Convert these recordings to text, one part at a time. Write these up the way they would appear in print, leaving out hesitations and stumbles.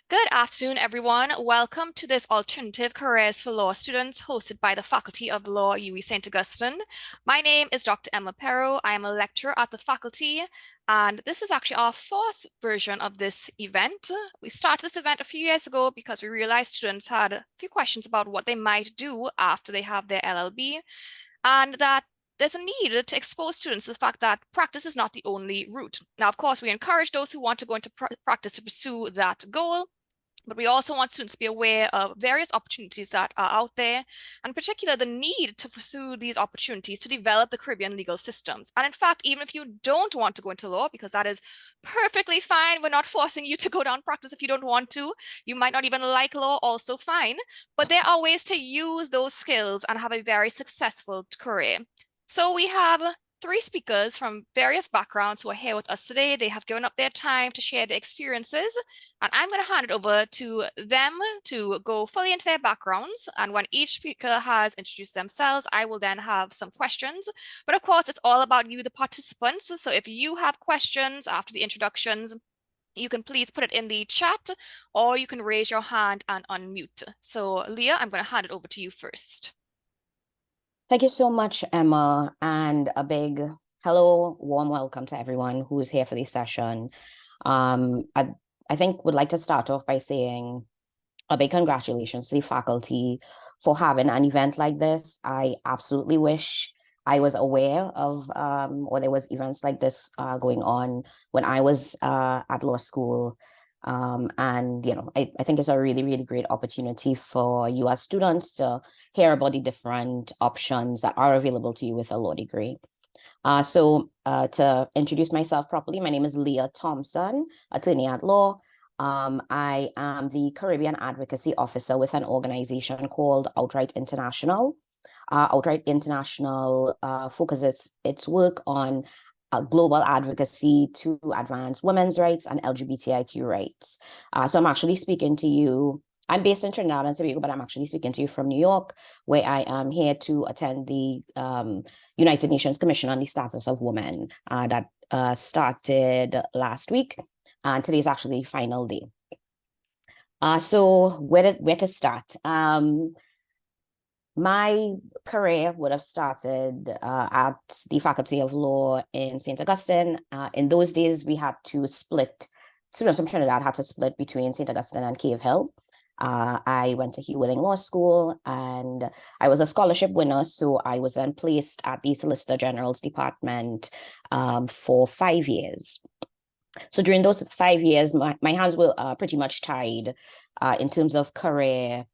Good afternoon, everyone. Welcome to this Alternative Careers for Law students hosted by the Faculty of Law, UWI St. Augustine. My name is Dr. Emma Perro. I am a lecturer at the faculty, and this is actually our fourth version of this event. We started this event a few years ago because we realized students had a few questions about what they might do after they have their LLB, and that there's a need to expose students to the fact that practice is not the only route. Now, of course, we encourage those who want to go into practice to pursue that goal, but we also want students to be aware of various opportunities that are out there, and in particular, the need to pursue these opportunities to develop the Caribbean legal systems. And in fact, even if you don't want to go into law, because that is perfectly fine, we're not forcing you to go down practice if you don't want to. You might not even like law, also fine. But there are ways to use those skills and have a very successful career. So we have three speakers from various backgrounds who are here with us today. They have given up their time to share their experiences, and I'm going to hand it over to them to go fully into their backgrounds. And when each speaker has introduced themselves, I will then have some questions. But of course, it's all about you, the participants. So if you have questions after the introductions, you can please put it in the chat, or you can raise your hand and unmute. So Leah, I'm going to hand it over to you first. Thank you so much, Emma, and a big hello, warm welcome to everyone who's here for this session. I think would like to start off by saying a big congratulations to the faculty for having an event like this. I absolutely wish I was aware of or there was events like this going on when I was at law school. And I think it's a really, really great opportunity for you as students to hear about the different options that are available to you with a law degree. So to introduce myself properly, my name is Leah Thompson, attorney at law. I am the Caribbean Advocacy Officer with an organization called Outright International. Outright International focuses its work on global advocacy to advance women's rights and LGBTIQ rights. So I'm actually speaking to you. I'm based in Trinidad and Tobago, but I'm actually speaking to you from New York, where I am here to attend the United Nations Commission on the Status of Women that started last week. And today is actually the final day. So where to start? My career would have started at the Faculty of Law in St. Augustine. In those days, we had to split, students from Trinidad had to split between St. Augustine and Cave Hill. I went to Hugh Willing Law School, and I was a scholarship winner, so I was then placed at the Solicitor General's Department for 5 years. So during those 5 years, my hands were pretty much tied in terms of career,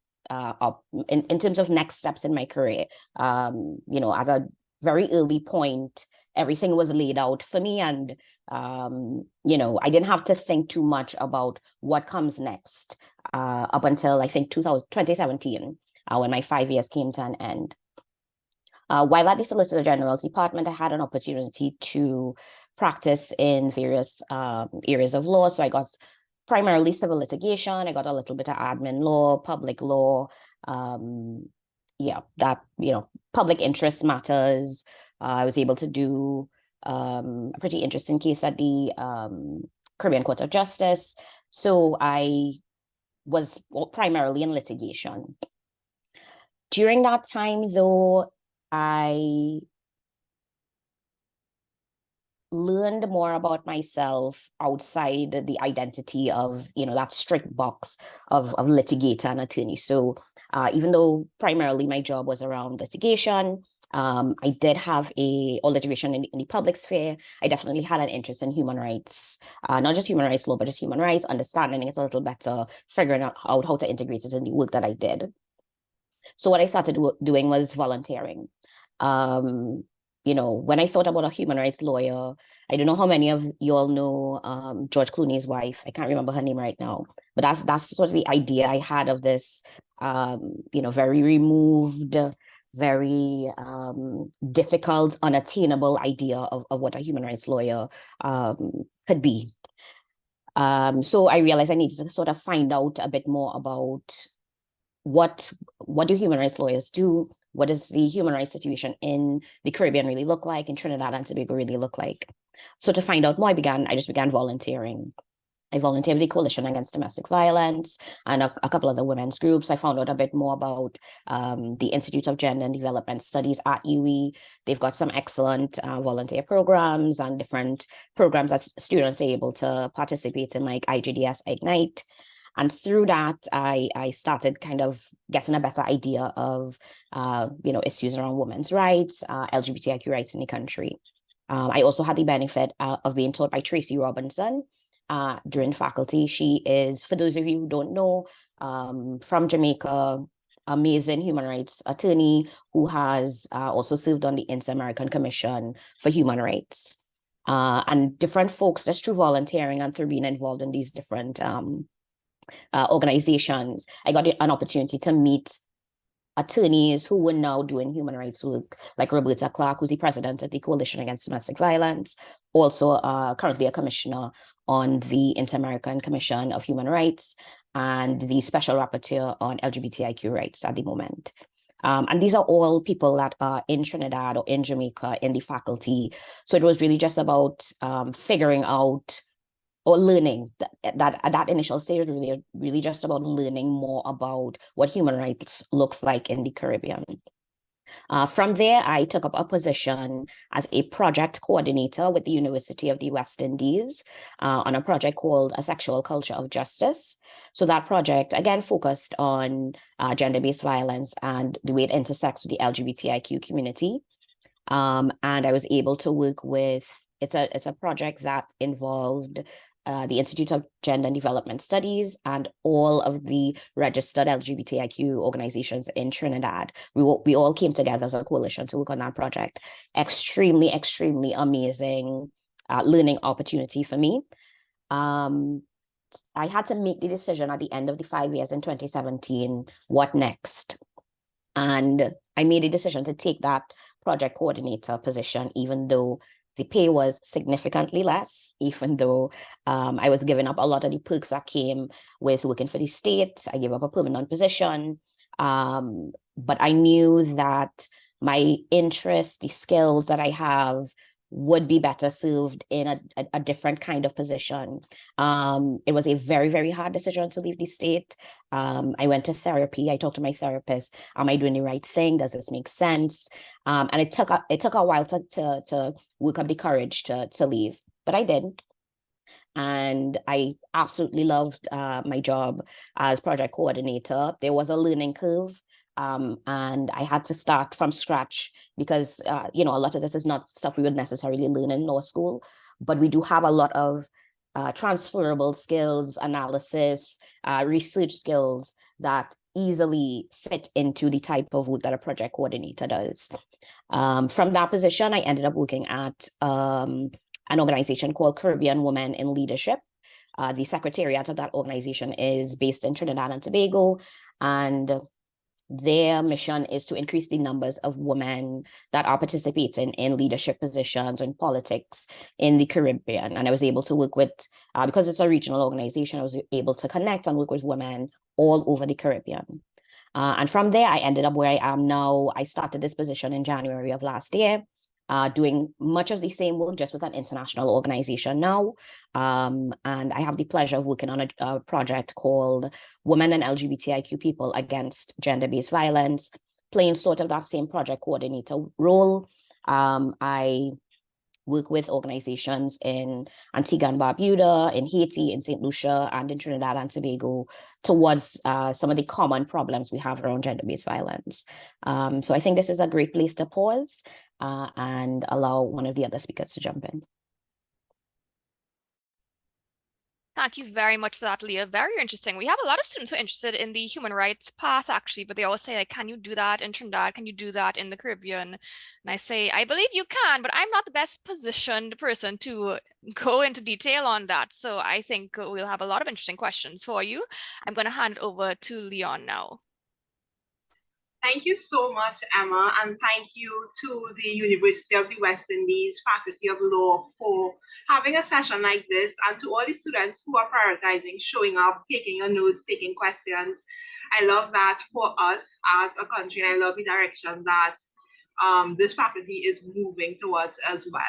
in terms of next steps in my career. At a very early point, everything was laid out for me, and I didn't have to think too much about what comes next up until I think 2017, when my 5 years came to an end. While at the Solicitor General's Department, I had an opportunity to practice in various areas of law. So I got primarily civil litigation. I got a little bit of admin law, public law, public interest matters. I was able to do a pretty interesting case at the Caribbean Court of Justice. So I was primarily in litigation. During that time, though, I learned more about myself outside the identity of, that strict box of litigator and attorney. So even though primarily my job was around litigation, I did have litigation in the public sphere. I definitely had an interest in human rights, not just human rights law, but just human rights, understanding it a little better, figuring out how to integrate it in the work that I did. So what I started doing was volunteering. When I thought about a human rights lawyer, I don't know how many of you all know George Clooney's wife. I can't remember her name right now, but that's sort of the idea I had of this, very removed, very difficult, unattainable idea of what a human rights lawyer could be. So I realized I needed to sort of find out a bit more about what do human rights lawyers do? What does the human rights situation in the Caribbean really look like, in Trinidad and Tobago really look like? So to find out more, I just began volunteering. I volunteered with the Coalition Against Domestic Violence and a couple of the women's groups. I found out a bit more about the Institute of Gender and Development Studies at UWI. They've got some excellent volunteer programs and different programs that students are able to participate in, like IGDS Ignite. And through that, I started kind of getting a better idea of, issues around women's rights, LGBTIQ rights in the country. I also had the benefit of being taught by Tracy Robinson during faculty. She is, for those of you who don't know, from Jamaica, amazing human rights attorney who has also served on the Inter-American Commission for Human Rights. And different folks, just through volunteering and through being involved in these different organizations, I got an opportunity to meet attorneys who were now doing human rights work, like Roberta Clark, who's the president of the Coalition Against Domestic Violence, also currently a commissioner on the Inter-American Commission of Human Rights, and the special rapporteur on LGBTIQ rights at the moment. And these are all people that are in Trinidad or in Jamaica in the faculty. So it was really just about figuring out or learning that initial stage, really just about learning more about what human rights looks like in the Caribbean. From there, I took up a position as a project coordinator with the University of the West Indies on a project called A Sexual Culture of Justice. So that project, again, focused on gender-based violence and the way it intersects with the LGBTIQ community. And I was able to work with, it's a project that involved the Institute of Gender and Development Studies and all of the registered LGBTIQ organizations in Trinidad. We all came together as a coalition to work on that project. Extremely, extremely amazing learning opportunity for me. I had to make the decision at the end of the 5 years in 2017, what next? And I made a decision to take that project coordinator position, even though the pay was significantly less, even though I was giving up a lot of the perks that came with working for the state. I gave up a permanent position. But I knew that my interests, the skills that I have, would be better served in a different kind of position. It was a very, very hard decision to leave the state. I went to therapy. I talked to my therapist. Am I doing the right thing? Does this make sense? And it took a while to work up the courage to leave, but I did. And I absolutely loved my job as project coordinator. There was a learning curve. And I had to start from scratch because, a lot of this is not stuff we would necessarily learn in law school, but we do have a lot of transferable skills, analysis, research skills that easily fit into the type of work that a project coordinator does. From that position, I ended up working at an organization called Caribbean Women in Leadership. The secretariat of that organization is based in Trinidad and Tobago, and their mission is to increase the numbers of women that are participating in leadership positions in politics in the Caribbean. And I was able to work with, because it's a regional organization, I was able to connect and work with women all over the Caribbean. And from there, I ended up where I am now. I started this position in January of last year, doing much of the same work, just with an international organization now. And I have the pleasure of working on a project called Women and LGBTIQ People Against Gender-Based Violence, playing sort of that same project coordinator role. I work with organizations in Antigua and Barbuda, in Haiti, in St. Lucia, and in Trinidad and Tobago towards some of the common problems we have around gender-based violence. So I think this is a great place to pause and allow one of the other speakers to jump in. Thank you very much for that, Leah. Very interesting. We have a lot of students who are interested in the human rights path, actually, but they always say, like, can you do that in Trinidad? Can you do that in the Caribbean? And I say, I believe you can, but I'm not the best positioned person to go into detail on that. So I think we'll have a lot of interesting questions for you. I'm going to hand it over to Leon now. Thank you so much, Emma, and thank you to the University of the West Indies Faculty of Law for having a session like this, and to all the students who are prioritizing, showing up, taking your notes, taking questions. I love that for us as a country, and I love the direction that this faculty is moving towards as well.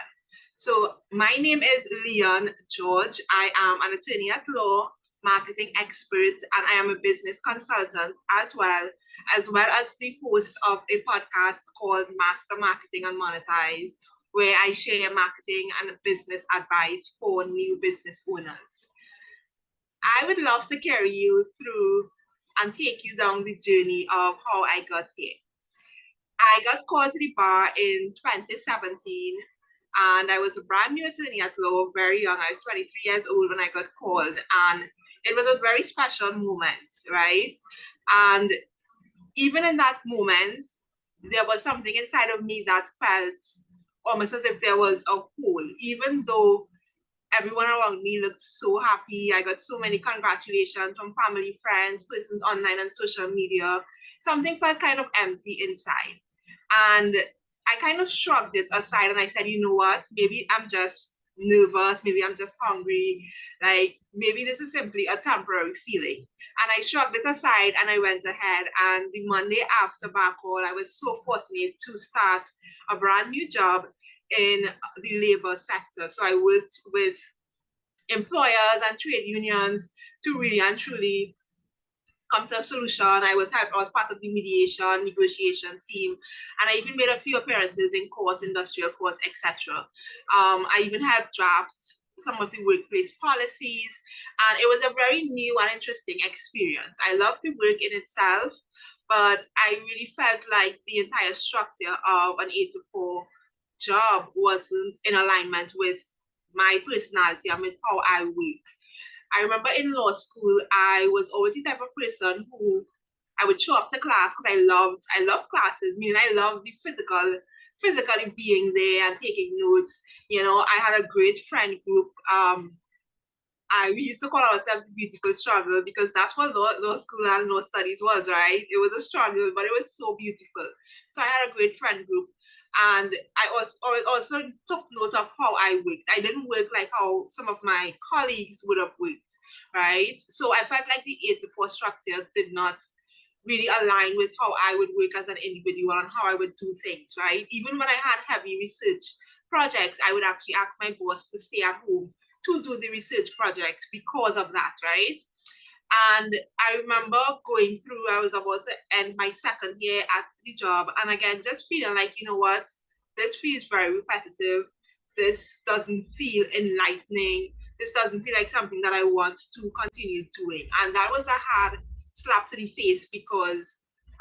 So my name is Leon George. I am an attorney at law, marketing expert, and I am a business consultant as well as the host of a podcast called Master Marketing and Monetize, where I share marketing and business advice for new business owners. I would love to carry you through and take you down the journey of how I got here. I got called to the bar in 2017, and I was a brand new attorney at law, very young. I was 23 years old when I got called, and it was a very special moment, right? And even in that moment, there was something inside of me that felt almost as if there was a hole, even though everyone around me looked so happy. I got so many congratulations from family, friends, persons online and social media. Something felt kind of empty inside. And I kind of shrugged it aside and I said, you know what, maybe I'm just nervous, maybe I'm just hungry, like maybe this is simply a temporary feeling. And I shrugged it aside and I went ahead. And the Monday after back hall, I was so fortunate to start a brand new job in the labor sector. So I worked with employers and trade unions to really and truly come to a solution. I was part of the mediation, negotiation team, and I even made a few appearances in court, industrial court, etc. I even helped draft some of the workplace policies, and it was a very new and interesting experience. I loved the work in itself, but I really felt like the entire structure of an 8 to 4 job wasn't in alignment with my personality and with how I work. I remember in law school, I was always the type of person who I would show up to class because I loved classes, meaning I loved the physically being there and taking notes. You know, I had a great friend group. We used to call ourselves the beautiful struggle because that's what law school and law studies was, right? It was a struggle, but it was so beautiful. So I had a great friend group. And I also took note of how I worked. I didn't work like how some of my colleagues would have worked, right? So I felt like the 8 to 4 structure did not really align with how I would work as an individual and how I would do things, right? Even when I had heavy research projects, I would actually ask my boss to stay at home to do the research projects because of that, right? And I remember going through, I was about to end my second year at the job. And again, just feeling like, you know what, this feels very repetitive. This doesn't feel enlightening. This doesn't feel like something that I want to continue doing. And that was a hard slap to the face because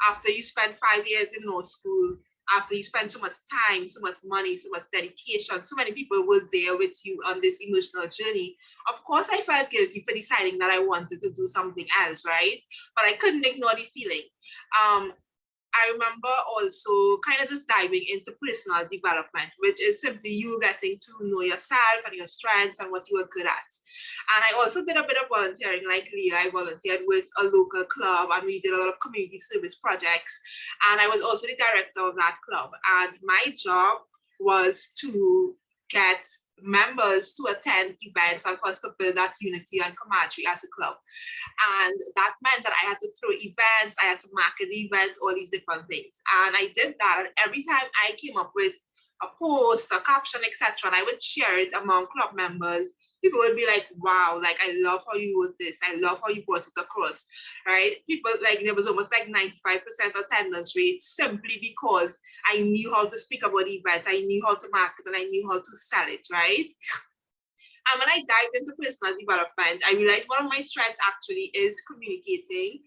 after you spend 5 years in law school, after you spend so much time, so much money, so much dedication, so many people were there with you on this emotional journey. Of course, I felt guilty for deciding that I wanted to do something else, right? But I couldn't ignore the feeling. I remember also kind of just diving into personal development, which is simply you getting to know yourself and your strengths and what you are good at. And I also did a bit of volunteering, like Leah. I volunteered with a local club and we did a lot of community service projects. And I was also the director of that club. And my job was to get members to attend events and for us to build that unity and camaraderie as a club. And that meant that I had to throw events, I had to market the events, all these different things. And I did that. And every time I came up with a post, a caption, etc., and I would share it among club members, people would be like, wow, like, I love how you wrote this. I love how you brought it across, right? People, like, there was almost like 95% attendance rate simply because I knew how to speak about the event, I knew how to market, and I knew how to sell it, right? And when I dived into personal development, I realized one of my strengths actually is communicating,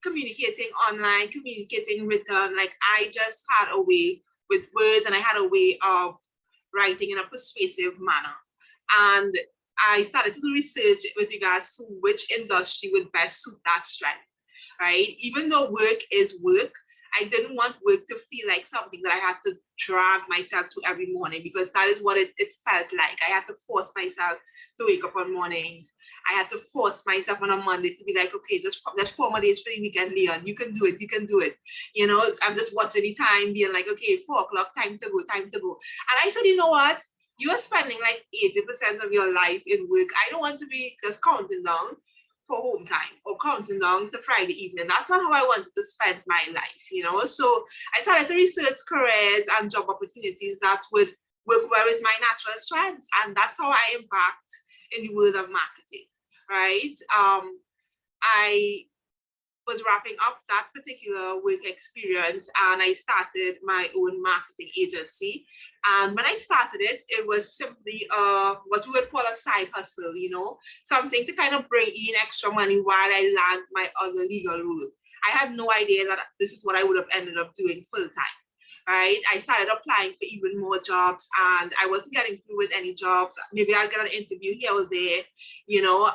communicating online, communicating written. Like, I just had a way with words and I had a way of writing in a persuasive manner. And I started to do research with regards to which industry would best suit that strength, right? Even though work is work, I didn't want work to feel like something that I had to drag myself to every morning, because that is what it felt like. I had to force myself to wake up on mornings. I had to force myself on a Monday to be like, okay, just 4 more days for the weekend, Leon. You can do it. You can do it. You know, I'm just watching the time, being like, okay, 4 o'clock, time to go, time to go. And I said, you know what? You are spending like 80% of your life in work. I don't want to be just counting down for home time or counting down to Friday evening. That's not how I wanted to spend my life, you know? So I started to research careers and job opportunities that would work well with my natural strengths. And that's how I embarked in the world of marketing, right? I was wrapping up that particular work experience and I started my own marketing agency. And when I started it, it was simply what we would call a side hustle, you know, something to kind of bring in extra money while I learned my other legal role. I had no idea that this is what I would have ended up doing full time. Right, I started applying for even more jobs and I wasn't getting through with any jobs. Maybe I'll get an interview here or there, you know.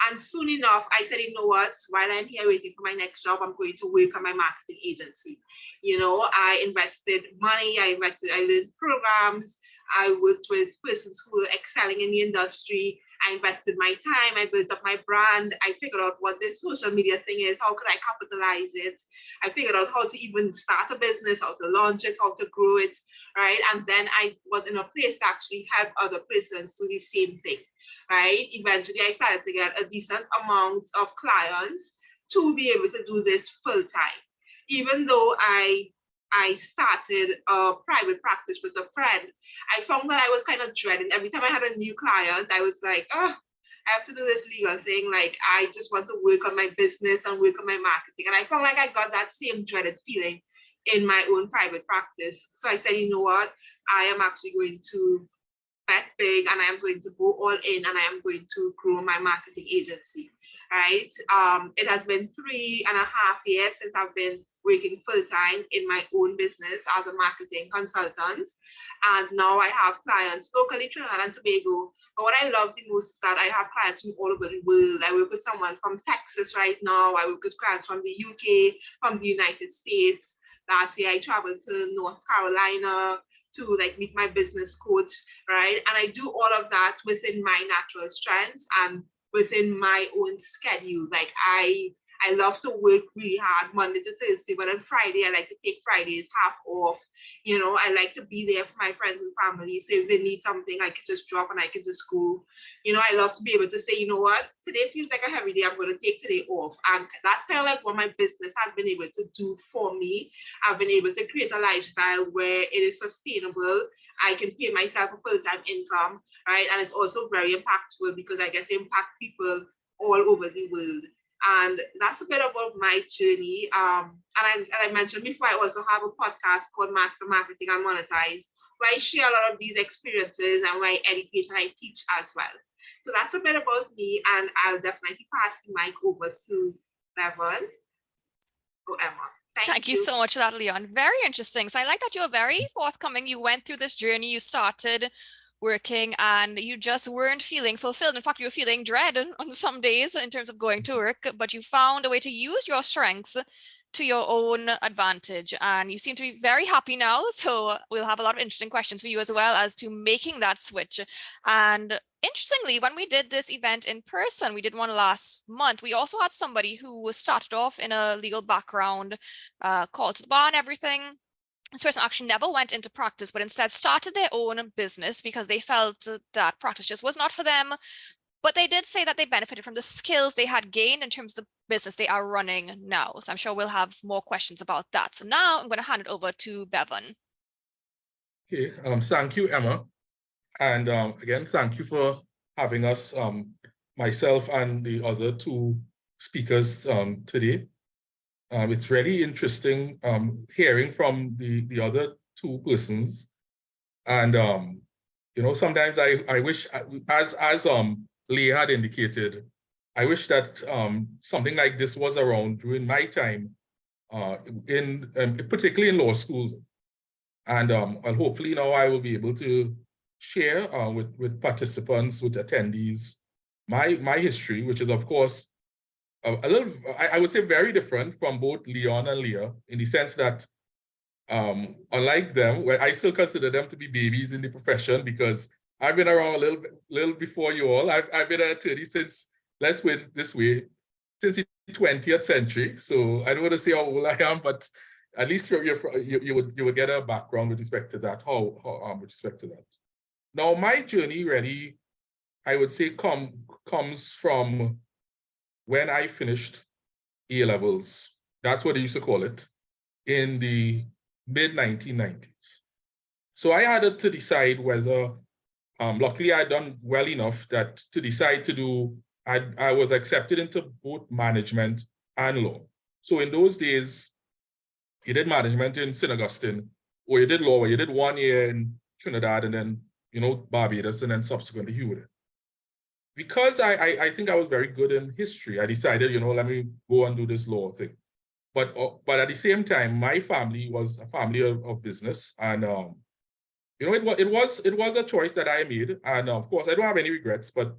And soon enough, I said, you know what, while I'm here waiting for my next job, I'm going to work on my marketing agency. You know, I invested money, I learned programs, I worked with persons who were excelling in the industry. I invested my time, I built up my brand. I figured out what this social media thing is, how could I capitalize it? I figured out how to even start a business, how to launch it, how to grow it, right? And then I was in a place to actually help other persons do the same thing, right? Eventually, I started to get a decent amount of clients to be able to do this full time. Even though I started a private practice with a friend, I found that I was kind of dreading. Every time I had a new client, I was like, oh, I have to do this legal thing. Like, I just want to work on my business and work on my marketing. And I felt like I got that same dreaded feeling in my own private practice. So I said, you know what? I am actually going to bet big and I am going to go all in and I am going to grow my marketing agency, right? It has been 3.5 years since I've been working full-time in my own business as a marketing consultant. And now I have clients locally, Trinidad and Tobago. But what I love the most is that I have clients from all over the world. I work with someone from Texas right now. I work with clients from the UK, from the United States. Last year, I traveled to North Carolina to like meet my business coach, right? And I do all of that within my natural strengths and within my own schedule. Like I love to work really hard Monday to Thursday, but on Friday, I like to take Fridays half off. You know, I like to be there for my friends and family. So if they need something, I can just drop and I can just go. You know, I love to be able to say, you know what, today feels like a heavy day, I'm going to take today off. And that's kind of like what my business has been able to do for me. I've been able to create a lifestyle where it is sustainable. I can pay myself a full-time income, right? And it's also very impactful because I get to impact people all over the world. And that's a bit about my journey. And as I mentioned before, I also have a podcast called Master Marketing and Monetize, where I share a lot of these experiences and where I educate and I teach as well. So that's a bit about me, and I'll definitely pass the mic over to Bevan or Emma. Thank you so much for that, Leon. Very interesting. So I like that you're very forthcoming. You went through this journey, you started working and you just weren't feeling fulfilled. In fact, you were feeling dread on some days in terms of going to work, but you found a way to use your strengths to your own advantage. And you seem to be very happy now. So we'll have a lot of interesting questions for you as well as to making that switch. And interestingly, when we did this event in person, we did one last month, we also had somebody who started off in a legal background, called to the bar and everything. This person actually never went into practice, but instead started their own business because they felt that practice just was not for them. But they did say that they benefited from the skills they had gained in terms of the business they are running now. So I'm sure we'll have more questions about that. So now I'm going to hand it over to Bevan. Okay, thank you, Emma. And again, thank you for having us, myself and the other two speakers today. It's really interesting hearing from the other two persons. And, you know, sometimes I wish, as Leah had indicated, I wish that something like this was around during my time, particularly in law school. And well, hopefully now I will be able to share with participants, with attendees, my history, which is of course a little, I would say very different from both Leon and Leah, in the sense that unlike them, well, I still consider them to be babies in the profession because I've been around a little before you all. I've been an attorney since, let's put it this way, since the 20th century. So I don't want to say how old I am, but at least you would get a background with respect to that. With respect to that. Now my journey really, I would say, comes from when I finished A-levels. That's what they used to call it in the mid-1990s. So I had to decide whether, luckily I'd done well enough that to decide to do, I was accepted into both management and law. So in those days, you did management in St. Augustine, or you did law, where you did 1 year in Trinidad and then, Barbados, and then subsequently Houston. Because I think I was very good in history, I decided, let me go and do this law thing. But at the same time, my family was a family of business, and it was a choice that I made, and of course I don't have any regrets. But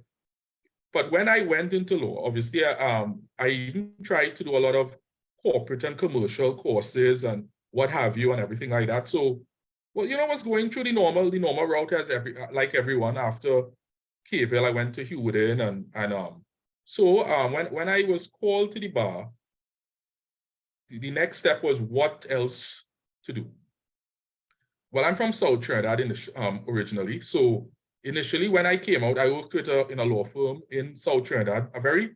when I went into law, obviously, I even tried to do a lot of corporate and commercial courses and what have you and everything like that. So, well, I was going through the normal route as like everyone. After KVL, I went to Houston, so when I was called to the bar, the next step was what else to do. Well, I'm from South Trinidad originally. So initially, when I came out, I worked in a law firm in South Trinidad, a very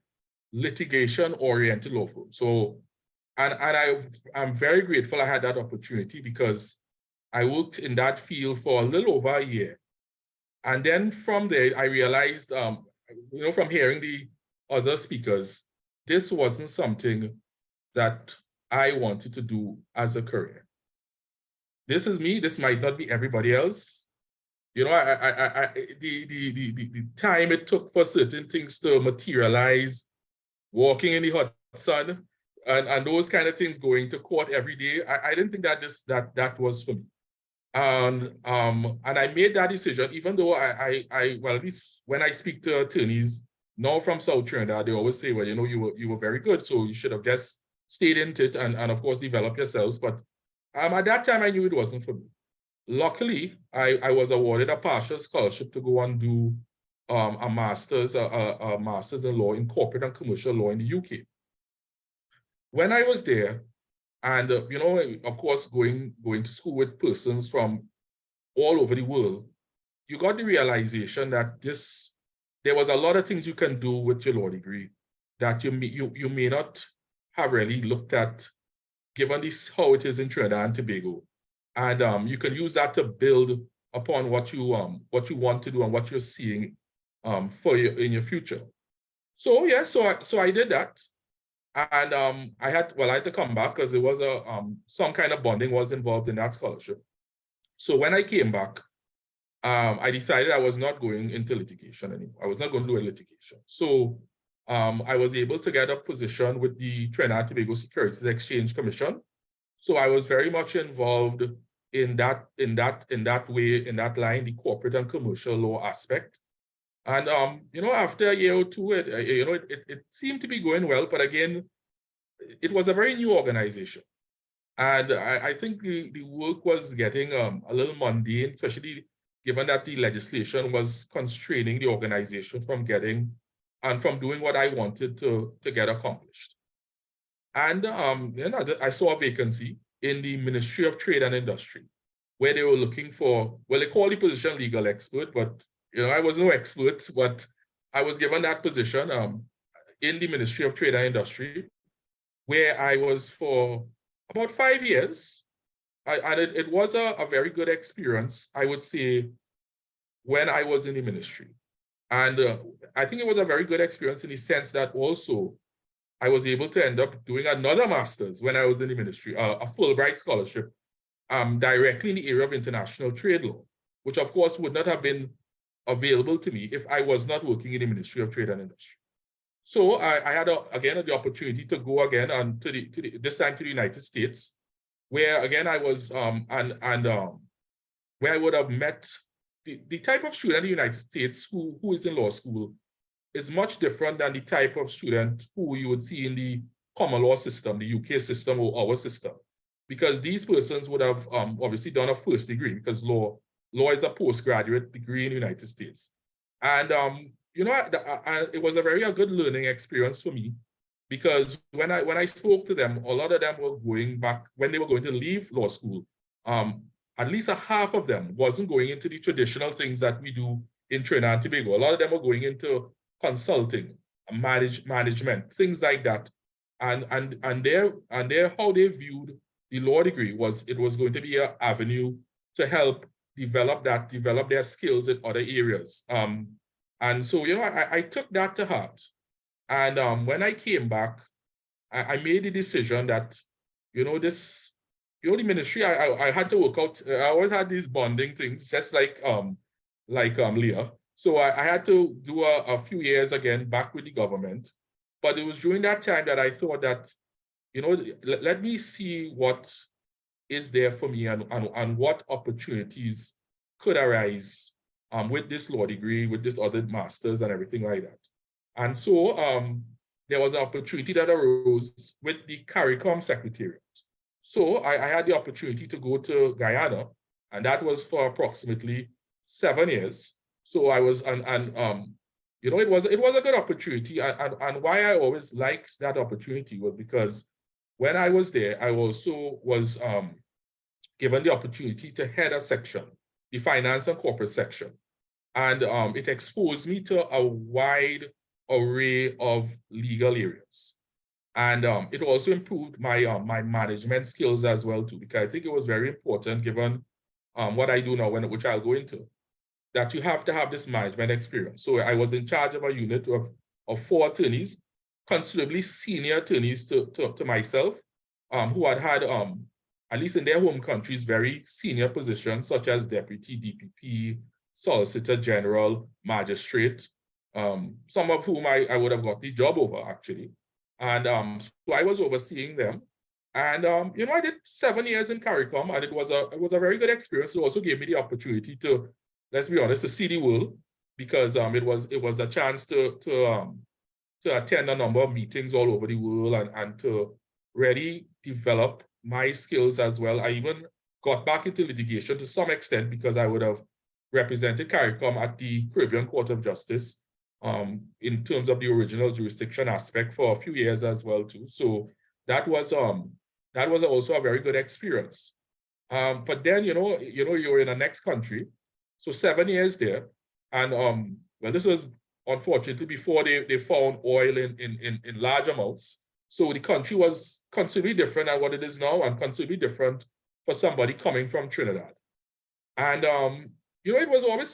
litigation-oriented law firm. So, I'm very grateful I had that opportunity, because I worked in that field for a little over a year. And then from there, I realized, from hearing the other speakers, this wasn't something that I wanted to do as a career. This is me. This might not be everybody else. The time it took for certain things to materialize, walking in the hot sun, and those kind of things, going to court every day, I didn't think that was for me. And I made that decision, even though well, at least when I speak to attorneys now from South Trinidad, they always say, well, you were very good, so you should have just stayed in it and of course develop yourselves. But at that time, I knew it wasn't for me. Luckily, I was awarded a partial scholarship to go and do a master's in law in corporate and commercial law in the UK. When I was there, and of course, going to school with persons from all over the world, you got the realization that there was a lot of things you can do with your law degree that you may not have really looked at, given this how it is in Trinidad and Tobago, and you can use that to build upon what you want to do and what you're seeing in your future. So yeah, so I did that. And I had to come back because there was some kind of bonding was involved in that scholarship. So when I came back, I decided I was not going into litigation anymore. I was not going to do a litigation. So I was able to get a position with the Trinidad and Tobago Securities Exchange Commission. So I was very much involved in that line, the corporate and commercial law aspect. And after a year or two, it seemed to be going well, but again, it was a very new organization, and I think the work was getting a little mundane, especially given that the legislation was constraining the organization from doing what I wanted to get accomplished. And I saw a vacancy in the Ministry of Trade and Industry, where they were looking for, well, they call the position legal expert, but I was no expert, but I was given that position in the Ministry of Trade and Industry, where I was for about 5 years. And it was a very good experience, I would say, when I was in the ministry. And I think it was a very good experience in the sense that also I was able to end up doing another master's when I was in the ministry, a Fulbright scholarship, directly in the area of international trade law, which of course would not have been available to me if I was not working in the Ministry of Trade and Industry. So I had again the opportunity to go again and this time to the United States, where again I was where I would have met the type of student in the United States who is in law school is much different than the type of student who you would see in the common law system, the UK system or our system, because these persons would have obviously done a first degree, because law is a postgraduate degree in the United States. And it was a good learning experience for me, because when I spoke to them, a lot of them were going back, when they were going to leave law school, at least a half of them wasn't going into the traditional things that we do in Trinidad and Tobago. A lot of them were going into consulting, management, things like that. And how they viewed the law degree was it was going to be an avenue to help develop their skills in other areas. And so, I took that to heart. And when I came back, I made the decision that, the ministry, I had to work out. I always had these bonding things, just like Leah. So I had to do a few years again back with the government. But it was during that time that I thought that, let me see what is there for me and what opportunities could arise with this law degree, with this other masters and everything like that. And so there was an opportunity that arose with the CARICOM Secretariat. So I had the opportunity to go to Guyana, and that was for approximately 7 years. So I was, it was a good opportunity. And why I always liked that opportunity was because when I was there, I also was given the opportunity to head a section, the finance and corporate section. And it exposed me to a wide array of legal areas. And it also improved my my management skills as well too, because I think it was very important given what I do now, which I'll go into, that you have to have this management experience. So I was in charge of a unit of 4 attorneys, considerably senior attorneys to myself, who had at least in their home countries, very senior positions such as deputy DPP, solicitor general, magistrate, some of whom I would have got the job over actually. And so I was overseeing them. And I did 7 years in CARICOM, and it was a very good experience. It also gave me the opportunity to, let's be honest, to see the world, because it was a chance to attend a number of meetings all over the world and to really develop my skills as well. I even got back into litigation to some extent because I would have represented CARICOM at the Caribbean Court of Justice in terms of the original jurisdiction aspect for a few years as well too. So that was also a very good experience. But then you're in the next country, so 7 years there, and well, this was unfortunately before they found oil in large amounts. So the country was considerably different than what it is now, and considerably different for somebody coming from Trinidad. And it was always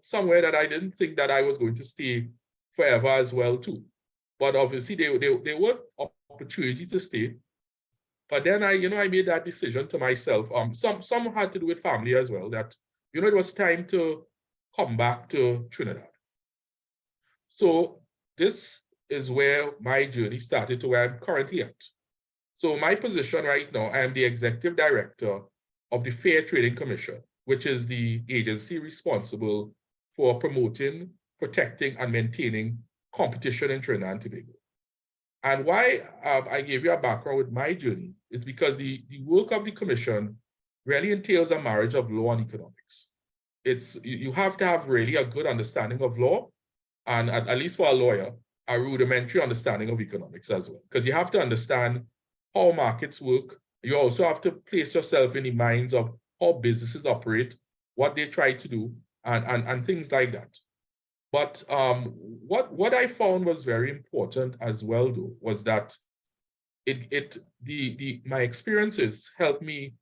somewhere that I didn't think that I was going to stay forever as well too. But obviously there were opportunities to stay. But then I made that decision to myself. Some had to do with family as well, that it was time to come back to Trinidad. So this is where my journey started to where I'm currently at. So my position right now, I am the executive director of the Fair Trading Commission, which is the agency responsible for promoting, protecting, and maintaining competition in Trinidad and Tobago. And why I gave you a background with my journey is because the work of the commission really entails a marriage of law and economics. You have to have really a good understanding of law, and at least for a lawyer, a rudimentary understanding of economics as well, because you have to understand how markets work. You also have to place yourself in the minds of how businesses operate, what they try to do, and things like that. But what I found was very important as well, though, was that my experiences helped me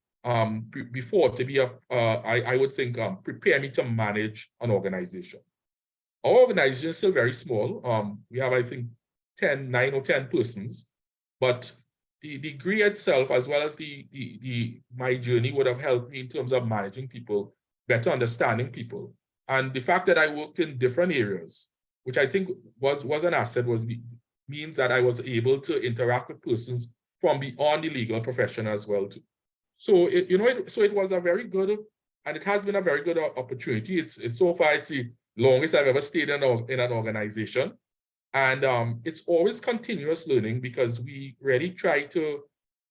before to be I would think prepare me to manage an organization. Our organization is still very small. We have, I think, 9 or 10 persons, but the degree itself, as well as my journey, would have helped me in terms of managing people, better understanding people. And the fact that I worked in different areas, which I think was an asset, means that I was able to interact with persons from beyond the legal profession as well too. So it was a very good, and it has been a very good opportunity. So far it's the longest I've ever stayed in an organization. And it's always continuous learning, because we really try to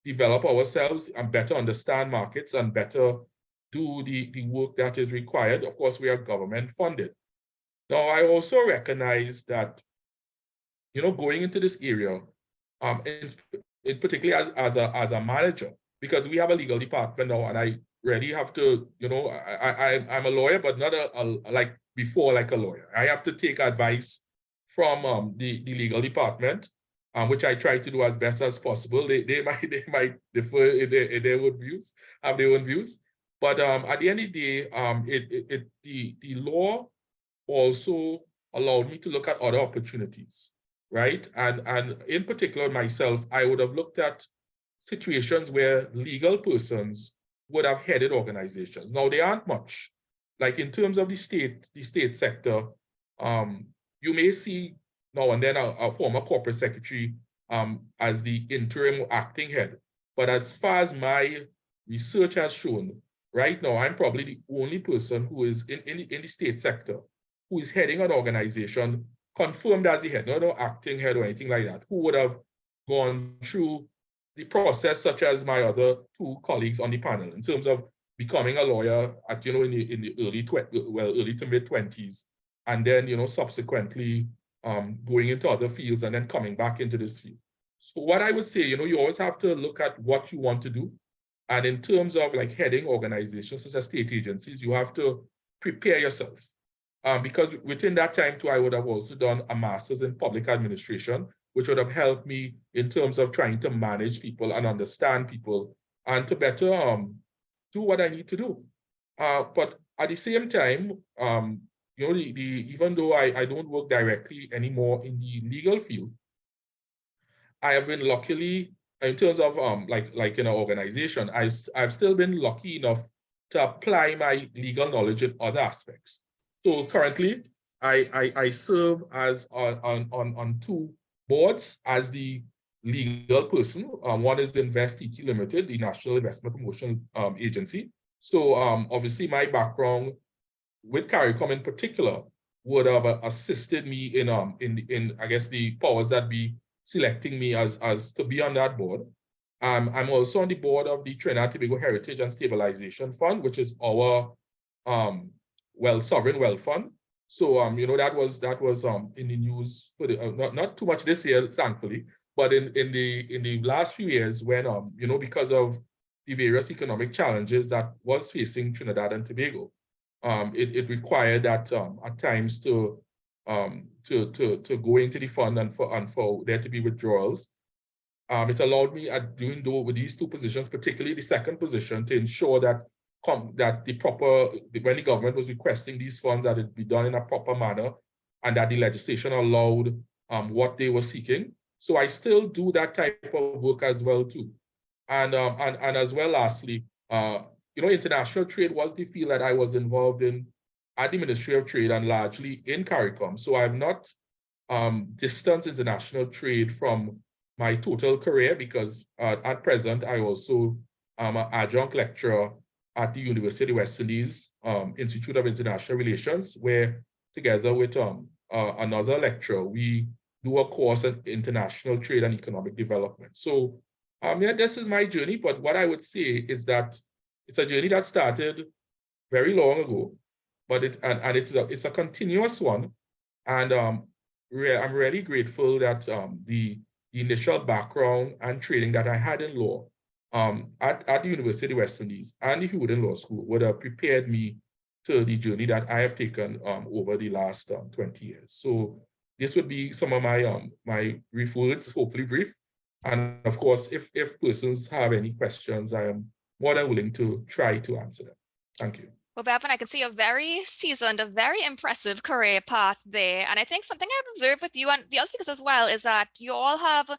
develop ourselves and better understand markets and better do the work that is required. Of course, we are government funded. Now, I also recognize that, going into this area, in particularly as a manager, because we have a legal department now, and I really have to, I'm a lawyer, but not like before, like a lawyer. I have to take advice from the legal department, which I try to do as best as possible. They might differ in their own views, have their own views. But at the end of the day, the law also allowed me to look at other opportunities, right? And in particular, myself, I would have looked at situations where legal persons would have headed organizations. Now, they aren't much. Like in terms of the state sector, you may see now and then a former corporate secretary as the interim acting head. But as far as my research has shown, right now, I'm probably the only person who is in the state sector who is heading an organization confirmed as the head, not no acting head or anything like that, who would have gone through the process such as my other two colleagues on the panel in terms of becoming a lawyer at, in the early to mid 20s, and then, subsequently going into other fields and then coming back into this field. So what I would say, you always have to look at what you want to do. And in terms of like heading organizations such as state agencies, you have to prepare yourself. Because within that time too, I would have also done a master's in public administration, which would have helped me in terms of trying to manage people and understand people and to better do what I need to do. But at the same time, even though I don't work directly anymore in the legal field, I have been luckily, in terms of like in an organization, I've still been lucky enough to apply my legal knowledge in other aspects. So currently, I serve as on two boards as the legal person. One is Invest TT Limited, the National Investment Promotion Agency. So obviously, my background with CARICOM in particular would have assisted me in I guess the powers that be selecting me as to be on that board. I'm also on the board of the Trinidad Tobago Heritage and Stabilization Fund, which is our sovereign wealth fund. So that was in the news for the not too much this year, thankfully, but in the last few years when because of the various economic challenges that was facing Trinidad and Tobago, it required that at times to go into the fund and for there to be withdrawals. It allowed me at doing with these two positions, particularly the second position, to ensure that when the government was requesting these funds, that it be done in a proper manner and that the legislation allowed what they were seeking. So I still do that type of work as well too. And as well, lastly, international trade was the field that I was involved in at the Ministry of Trade and largely in CARICOM. So I've not distanced international trade from my total career because at present, I also am an adjunct lecturer at the University of the West Indies Institute of International Relations, where together with another lecturer, we do a course on international trade and economic development. So this is my journey, but what I would say is that it's a journey that started very long ago, but it's a continuous one. And I'm really grateful that the initial background and training that I had in law at the University of the West Indies and the Hewden Law School would have prepared me to the journey that I have taken over the last 20 years. So this would be some of my brief words, hopefully brief. And of course, if persons have any questions, I am more than willing to try to answer them. Thank you. Well, Bevan, I can see a very seasoned, a very impressive career path there. And I think something I've observed with you and the other speakers as well is that you all have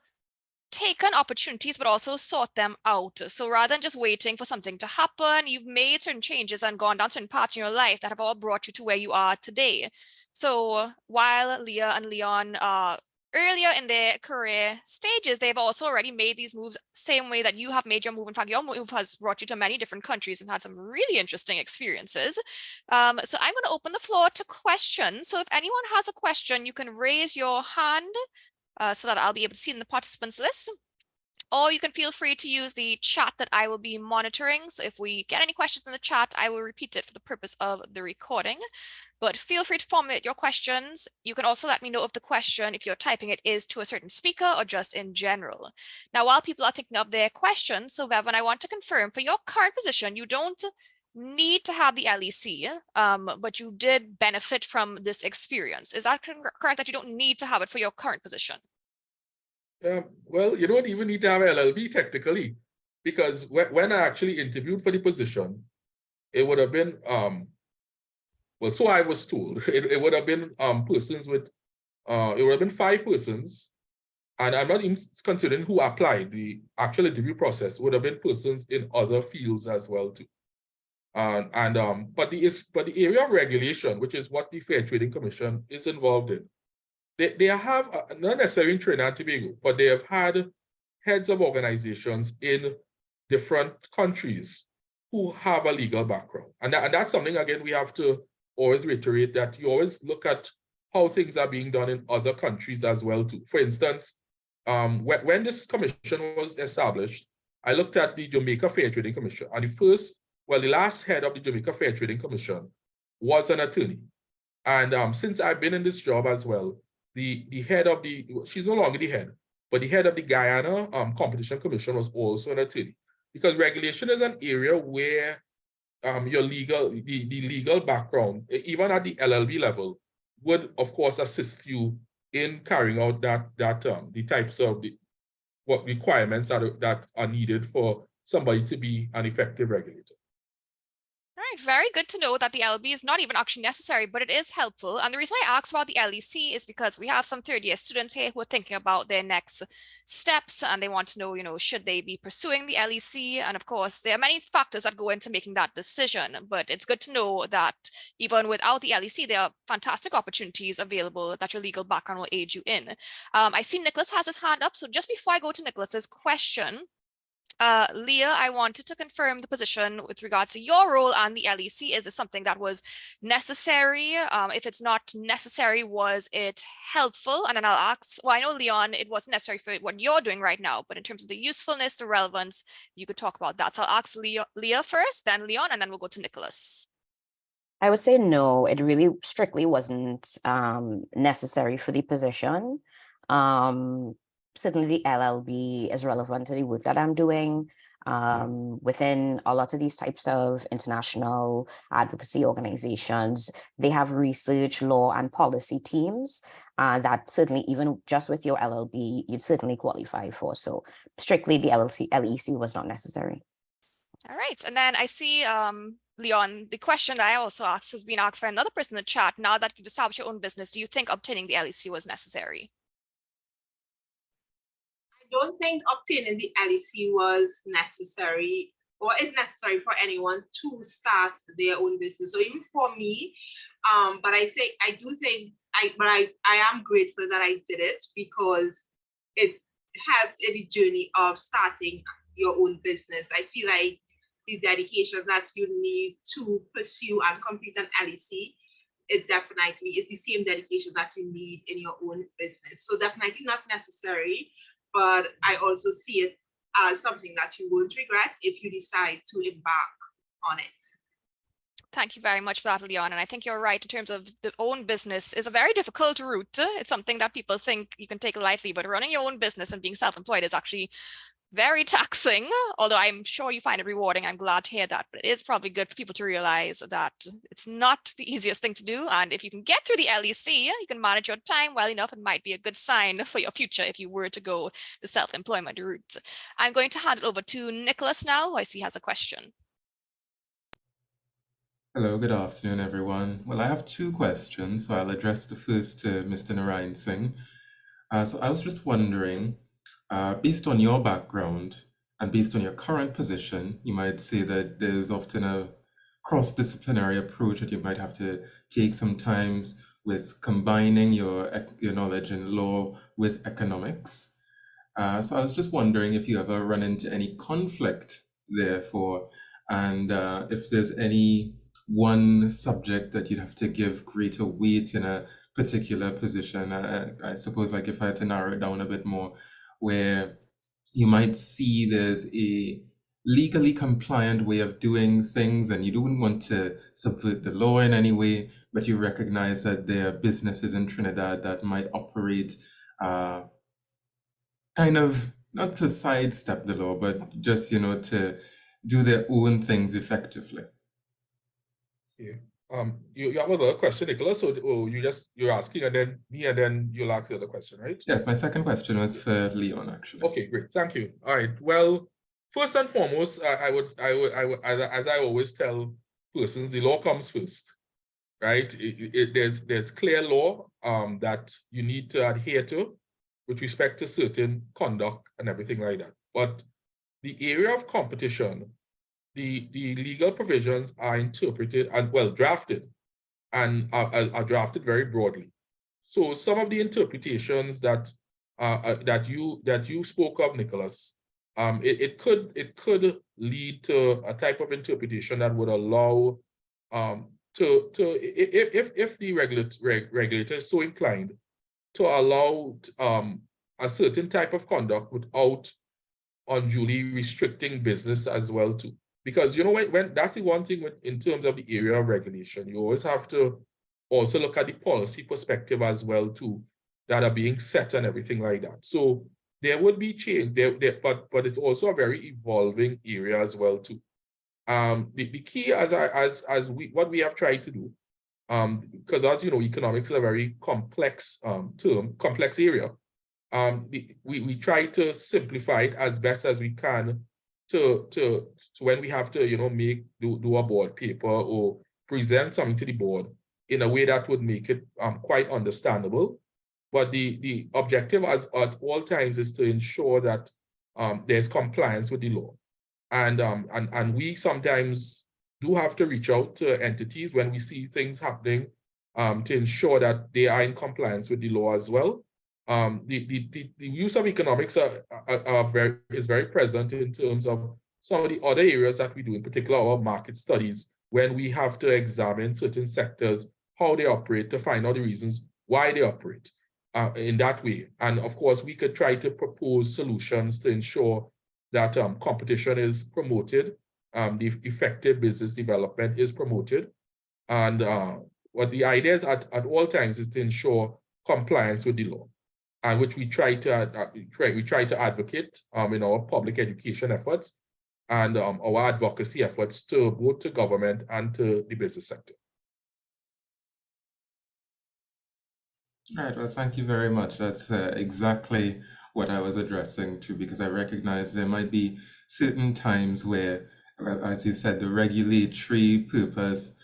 taken opportunities, but also sought them out. So rather than just waiting for something to happen, you've made certain changes and gone down certain paths in your life that have all brought you to where you are today. So while Leah and Leon earlier in their career stages, they've also already made these moves same way that you have made your move. In fact, your move has brought you to many different countries and had some really interesting experiences. So I'm going to open the floor to questions. So if anyone has a question, you can raise your hand so that I'll be able to see in the participants list. Or you can feel free to use the chat that I will be monitoring. So if we get any questions in the chat, I will repeat it for the purpose of the recording. But feel free to formulate your questions. You can also let me know if the question, if you're typing it, is to a certain speaker or just in general. Now, while people are thinking of their questions, so Bevan, I want to confirm for your current position, you don't need to have the LEC, but you did benefit from this experience. Is that correct that you don't need to have it for your current position? Well, you don't even need to have LLB technically, because when I actually interviewed for the position, it would have been, well, so I was told, it would have been persons with, it would have been 5 persons, and I'm not even considering who applied. The actual interview process would have been persons in other fields as well too. But the area of regulation, which is what the Fair Trading Commission is involved in, they have, not necessarily in Trinidad and Tobago, but they have had heads of organizations in different countries who have a legal background. And that's something, again, we have to always reiterate, that you always look at how things are being done in other countries as well too. For instance, when this commission was established, I looked at the Jamaica Fair Trading Commission, and the last head of the Jamaica Fair Trading Commission was an attorney. And since I've been in this job as well, the head of she's no longer the head, but the head of the Guyana Competition Commission was also an attorney. Because regulation is an area where the legal background, even at the LLB level, would of course assist you in carrying out the types of what requirements that are needed for somebody to be an effective regulator. All right, very good to know that the LLB is not even actually necessary, but it is helpful. And the reason I asked about the LEC is because we have some third-year students here who are thinking about their next steps, and they want to know, should they be pursuing the LEC? And of course, there are many factors that go into making that decision, but it's good to know that even without the LEC, there are fantastic opportunities available that your legal background will aid you in. I see Nicholas has his hand up, so just before I go to Nicholas's question, Leah, I wanted to confirm the position with regards to your role and the LEC. Is this something that was necessary? If it's not necessary, was it helpful? And then I'll ask, well, I know, Leon, it wasn't necessary for what you're doing right now, but in terms of the usefulness, the relevance, you could talk about that. So I'll ask Leah first, then Leon, and then we'll go to Nicholas. I would say no, it really strictly wasn't necessary for the position. Certainly the LLB is relevant to the work that I'm doing within a lot of these types of international advocacy organizations. They have research, law, and policy teams that certainly, even just with your LLB, you'd certainly qualify for. So strictly the LEC was not necessary. All right, and then I see, Leon, the question that I also asked has been asked by another person in the chat. Now that you've established your own business, do you think obtaining the LEC was necessary? I don't think obtaining the LEC was necessary or is necessary for anyone to start their own business. So even for me, but I am grateful that I did it, because it helped in the journey of starting your own business. I feel like the dedication that you need to pursue and complete an LEC, it definitely is the same dedication that you need in your own business. So definitely not necessary, but I also see it as something that you won't regret if you decide to embark on it. Thank you very much for that, Leon. And I think you're right in terms of the own business is a very difficult route. It's something that people think you can take lightly, but running your own business and being self-employed is actually very taxing, although I'm sure you find it rewarding. I'm glad to hear that, but it is probably good for people to realize that it's not the easiest thing to do. And if you can get through the LEC, you can manage your time well enough. It might be a good sign for your future if you were to go the self-employment route. I'm going to hand it over to Nicholas now, who I see has a question. Hello, good afternoon, everyone. Well, I have 2 questions, so I'll address the first to Mr. Narinesingh. So I was just wondering, based on your background and based on your current position, you might say that there's often a cross-disciplinary approach that you might have to take sometimes with combining your knowledge in law with economics. So I was just wondering if you ever run into any conflict, therefore, and if there's any one subject that you'd have to give greater weight in a particular position. I suppose, like, if I had to narrow it down a bit more, where you might see there's a legally compliant way of doing things and you don't want to subvert the law in any way, but you recognize that there are businesses in Trinidad that might operate kind of not to sidestep the law, but just, to do their own things effectively. Yeah. You have another question, Nicholas, or you're asking and then me, and then you'll ask the other question, right? Yes, my second question was for Leon, actually. Okay, great, thank you. All right, well, first and foremost, I would, as I always tell persons, the law comes first, right? There's clear law that you need to adhere to with respect to certain conduct and everything like that. But the area of competition, the legal provisions are interpreted and drafted and are drafted very broadly. So some of the interpretations that you spoke of, Nicholas, it could lead to a type of interpretation that would allow if the regulator is so inclined to allow a certain type of conduct without unduly restricting business as well too. Because when that's the one thing in terms of the area of regulation, you always have to also look at the policy perspective as well too, that are being set and everything like that. So there would be change but it's also a very evolving area as well too. The key what we have tried to do, because as you know, economics is a very complex complex area. We try to simplify it as best as we can to when we have to do a board paper or present something to the board in a way that would make it quite understandable. But the objective at all times is to ensure that there's compliance with the law. And we sometimes do have to reach out to entities when we see things happening to ensure that they are in compliance with the law as well. The use of economics is very present in terms of some of the other areas that we do, in particular our market studies, when we have to examine certain sectors, how they operate, to find out the reasons why they operate in that way. And of course, we could try to propose solutions to ensure that competition is promoted, the effective business development is promoted. And what the idea is at all times is to ensure compliance with the law, and which we try to advocate in our public education efforts and our advocacy efforts to both to government and to the business sector. All right, well, thank you very much. That's exactly what I was addressing to, because I recognize there might be certain times where, as you said, the regulatory purpose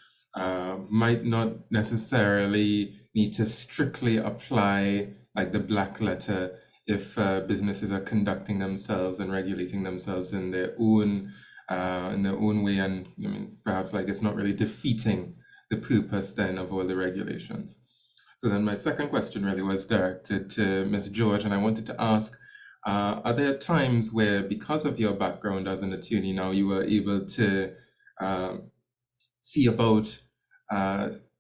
might not necessarily need to strictly apply like the black letter if businesses are conducting themselves and regulating themselves in their own way, and I mean, perhaps like it's not really defeating the purpose then of all the regulations. So then my second question really was directed to Ms. George, and I wanted to ask, are there times where, because of your background as an attorney now, you were able to see about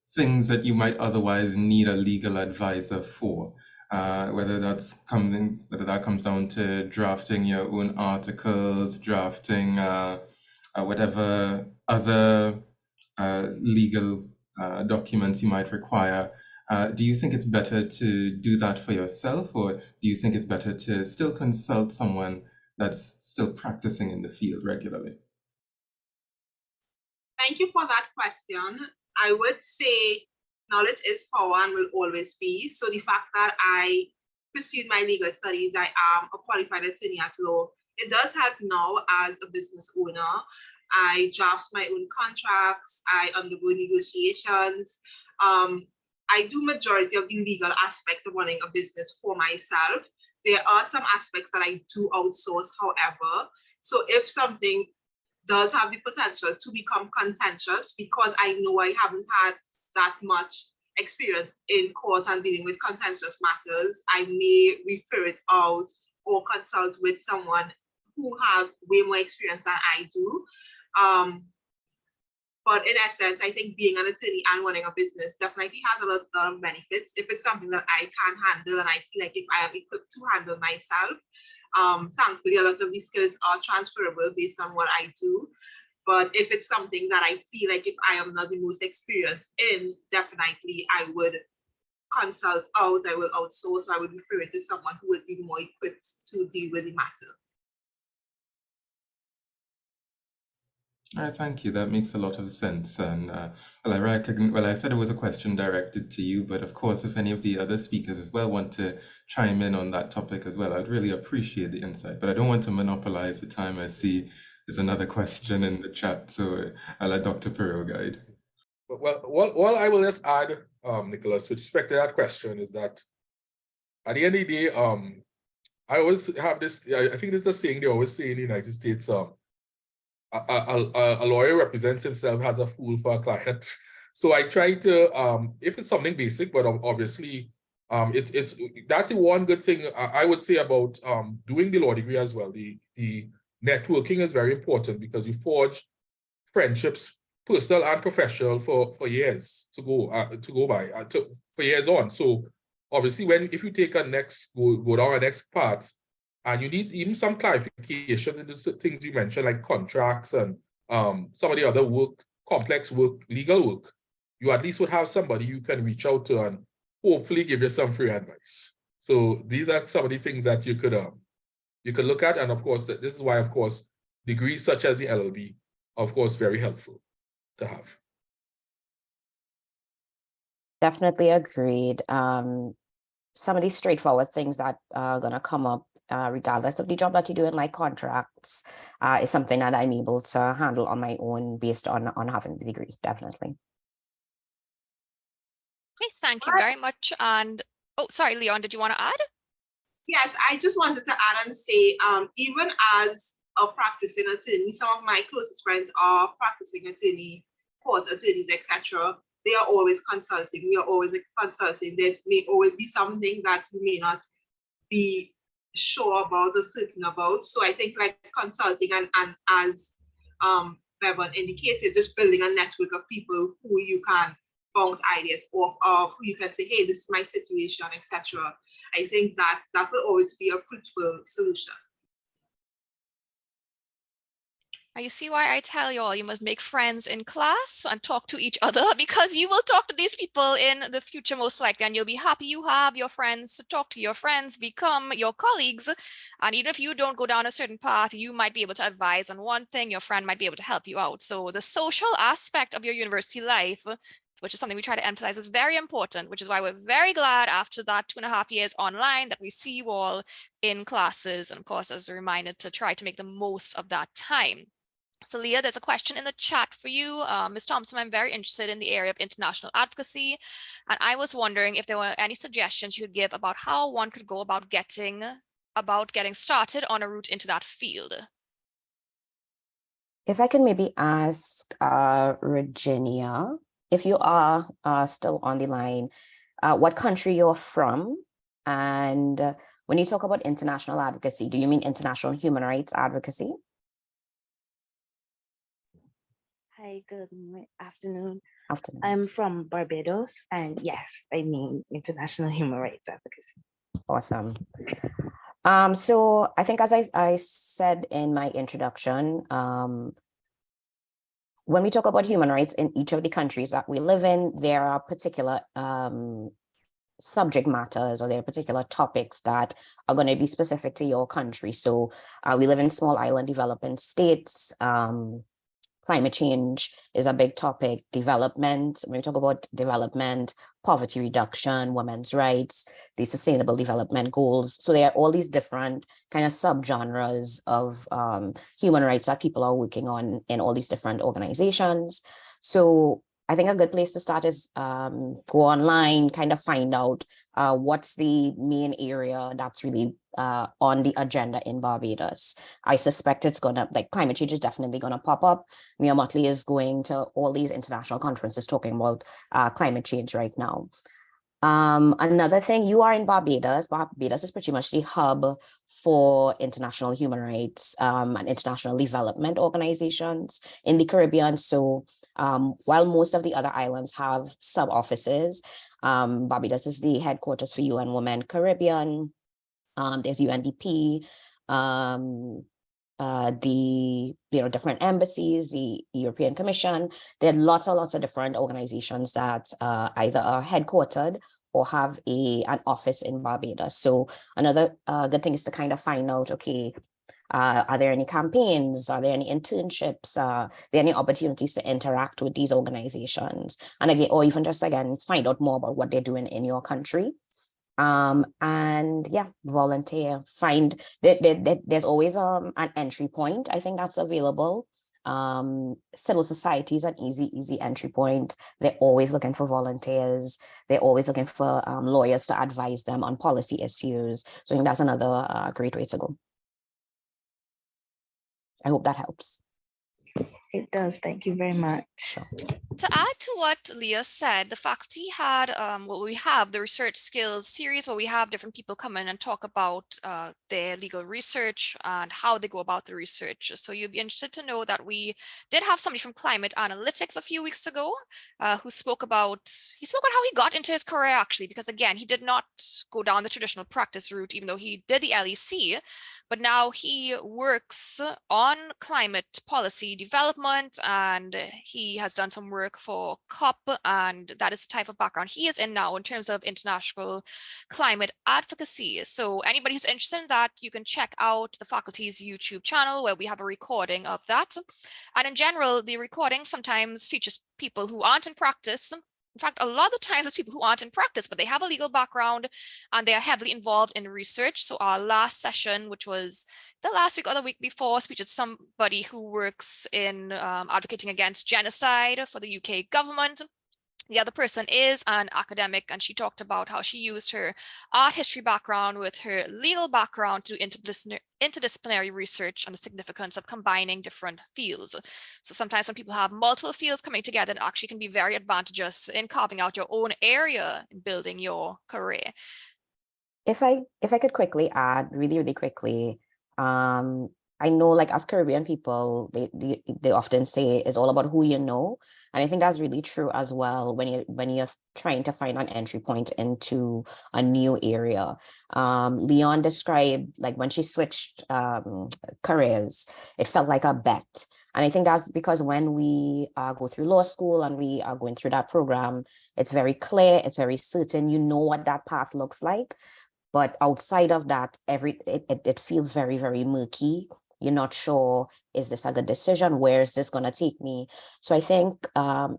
things that you might otherwise need a legal advisor for? Whether that comes down to drafting your own articles, drafting whatever other legal documents you might require. Do you think it's better to do that for yourself, or do you think it's better to still consult someone that's still practicing in the field regularly? Thank you for that question. I would say knowledge is power and will always be. So the fact that I pursued my legal studies, I am a qualified attorney at law, it does help now as a business owner. I draft my own contracts, I undergo negotiations. I do majority of the legal aspects of running a business for myself. There are some aspects that I do outsource, however. So if something does have the potential to become contentious, because I know I haven't had that much experience in court and dealing with contentious matters, I may refer it out or consult with someone who have way more experience than I do. But in essence, I think being an attorney and running a business definitely has a lot of benefits. If it's something that I can handle and I feel like if I am equipped to handle myself, thankfully a lot of these skills are transferable based on what I do. But if it's something that I feel like if I am not the most experienced in, definitely I would consult out, I will outsource, I would refer it to someone who would be more equipped to deal with the matter. All right, thank you. That makes a lot of sense. And I said it was a question directed to you, but of course, if any of the other speakers as well want to chime in on that topic as well, I'd really appreciate the insight. But I don't want to monopolize the time. I see is another question in the chat, so I'll let Dr. Pero guide. Well, what I will just add, Nicholas, with respect to that question is that at the end of the day, I always have this, I think this is a saying they always say in the United States, a lawyer represents himself as a fool for a client. So I try to, if it's something basic, but obviously, that's the one good thing I would say about doing the law degree as well. The networking is very important because you forge friendships, personal and professional, for years to go by, for years on. So obviously, if you take go down a next path, and you need even some clarifications into things you mentioned, like contracts and some of the other work, complex work, legal work, you at least would have somebody you can reach out to and hopefully give you some free advice. So these are some of the things that you could look at. And of course, this is why, of course, degrees such as the LLB, of course, very helpful to have. Definitely agreed. Some of these straightforward things that are going to come up, regardless of the job that you're doing, like contracts, is something that I'm able to handle on my own based on having the degree, definitely. Okay, thank you very much. And, oh, sorry, Leon, did you want to add? Yes, I just wanted to add and say, even as a practicing attorney, some of my closest friends are practicing attorney, court attorneys, etc. They are always consulting. We are always consulting. There may always be something that you may not be sure about or certain about. So I think like consulting and as Bevan indicated, just building a network of people who you can bounce ideas off of, who you can say, hey, this is my situation, etc. I think that will always be a fruitful solution. You see why I tell you all you must make friends in class and talk to each other, because you will talk to these people in the future most likely, and you'll be happy you have your friends to talk to. Your friends become your colleagues, and even if you don't go down a certain path, you might be able to advise on one thing, your friend might be able to help you out. So the social aspect of your university life, which is something we try to emphasize, is very important, which is why we're very glad after that 2.5 years online that we see you all in classes, and of course as a reminder to try to make the most of that time. So Leah, there's a question in the chat for you. Ms. Thompson, I'm very interested in the area of international advocacy, and I was wondering if there were any suggestions you could give about how one could go about getting started on a route into that field. If I can maybe ask Virginia, if you are still on the line, what country you're from, and when you talk about international advocacy, do you mean international human rights advocacy? Hi, good afternoon. I'm from Barbados, and yes, I mean international human rights advocacy. Awesome. So I think, as I said in my introduction, when we talk about human rights in each of the countries that we live in, there are particular subject matters, or there are particular topics that are going to be specific to your country. So we live in small island developing states. Climate change is a big topic. Development, when we talk about development, poverty reduction, women's rights, the sustainable development goals. So there are all these different kind of subgenres of human rights that people are working on in all these different organizations. So I think a good place to start is go online, kind of find out what's the main area that's really on the agenda in Barbados. I suspect it's gonna, like, climate change is definitely gonna pop up. Mia Motley is going to all these international conferences talking about climate change right now. Another thing, you are in Barbados. Barbados is pretty much the hub for international human rights and international development organizations in the Caribbean. So while most of the other islands have sub-offices, Barbados is the headquarters for UN Women Caribbean. There's UNDP, the different embassies, the European Commission. There are lots and lots of different organizations that either are headquartered or have an office in Barbados. So another good thing is to kind of find out, okay, are there any campaigns? Are there any internships? Are there any opportunities to interact with these organizations? And again, or even just again, find out more about what they're doing in your country. And yeah, volunteer, there's always an entry point, I think, that's available. Civil society is an easy entry point. They're always looking for volunteers. They're always looking for lawyers to advise them on policy issues. So I think that's another great way to go. I hope that helps. It does. Thank you very much. Sure. To add to what Leah said, the faculty had we have the research skills series where we have different people come in and talk about their legal research and how they go about the research. So you'd be interested to know that we did have somebody from climate analytics a few weeks ago who spoke about how he got into his career, actually, because again, he did not go down the traditional practice route, even though he did the LEC, but now he works on climate policy development, and he has done some work for COP, and that is the type of background he is in now in terms of international climate advocacy. So anybody who's interested in that, you can check out the faculty's YouTube channel where we have a recording of that. And in general, the recording sometimes features people who aren't in practice. In fact, a lot of the times it's people who aren't in practice, but they have a legal background and they are heavily involved in research. So our last session, which was the last week or the week before, featured somebody who works in advocating against genocide for the UK government. The other person is an academic, and she talked about how she used her art history background with her legal background to interdisciplinary research and the significance of combining different fields. So sometimes when people have multiple fields coming together, it actually can be very advantageous in carving out your own area and building your career. If I could quickly add, really quickly, I know, like, as Caribbean people, they often say it's all about who you know. And I think that's really true as well when you're trying to find an entry point into a new area. Leon described, like, when she switched careers, it felt like a bet. And I think that's because when we go through law school and we are going through that program, it's very clear, it's very certain, you know what that path looks like. But outside of that, it feels very, very murky. You're not sure, is this a good decision? Where is this going to take me? So I think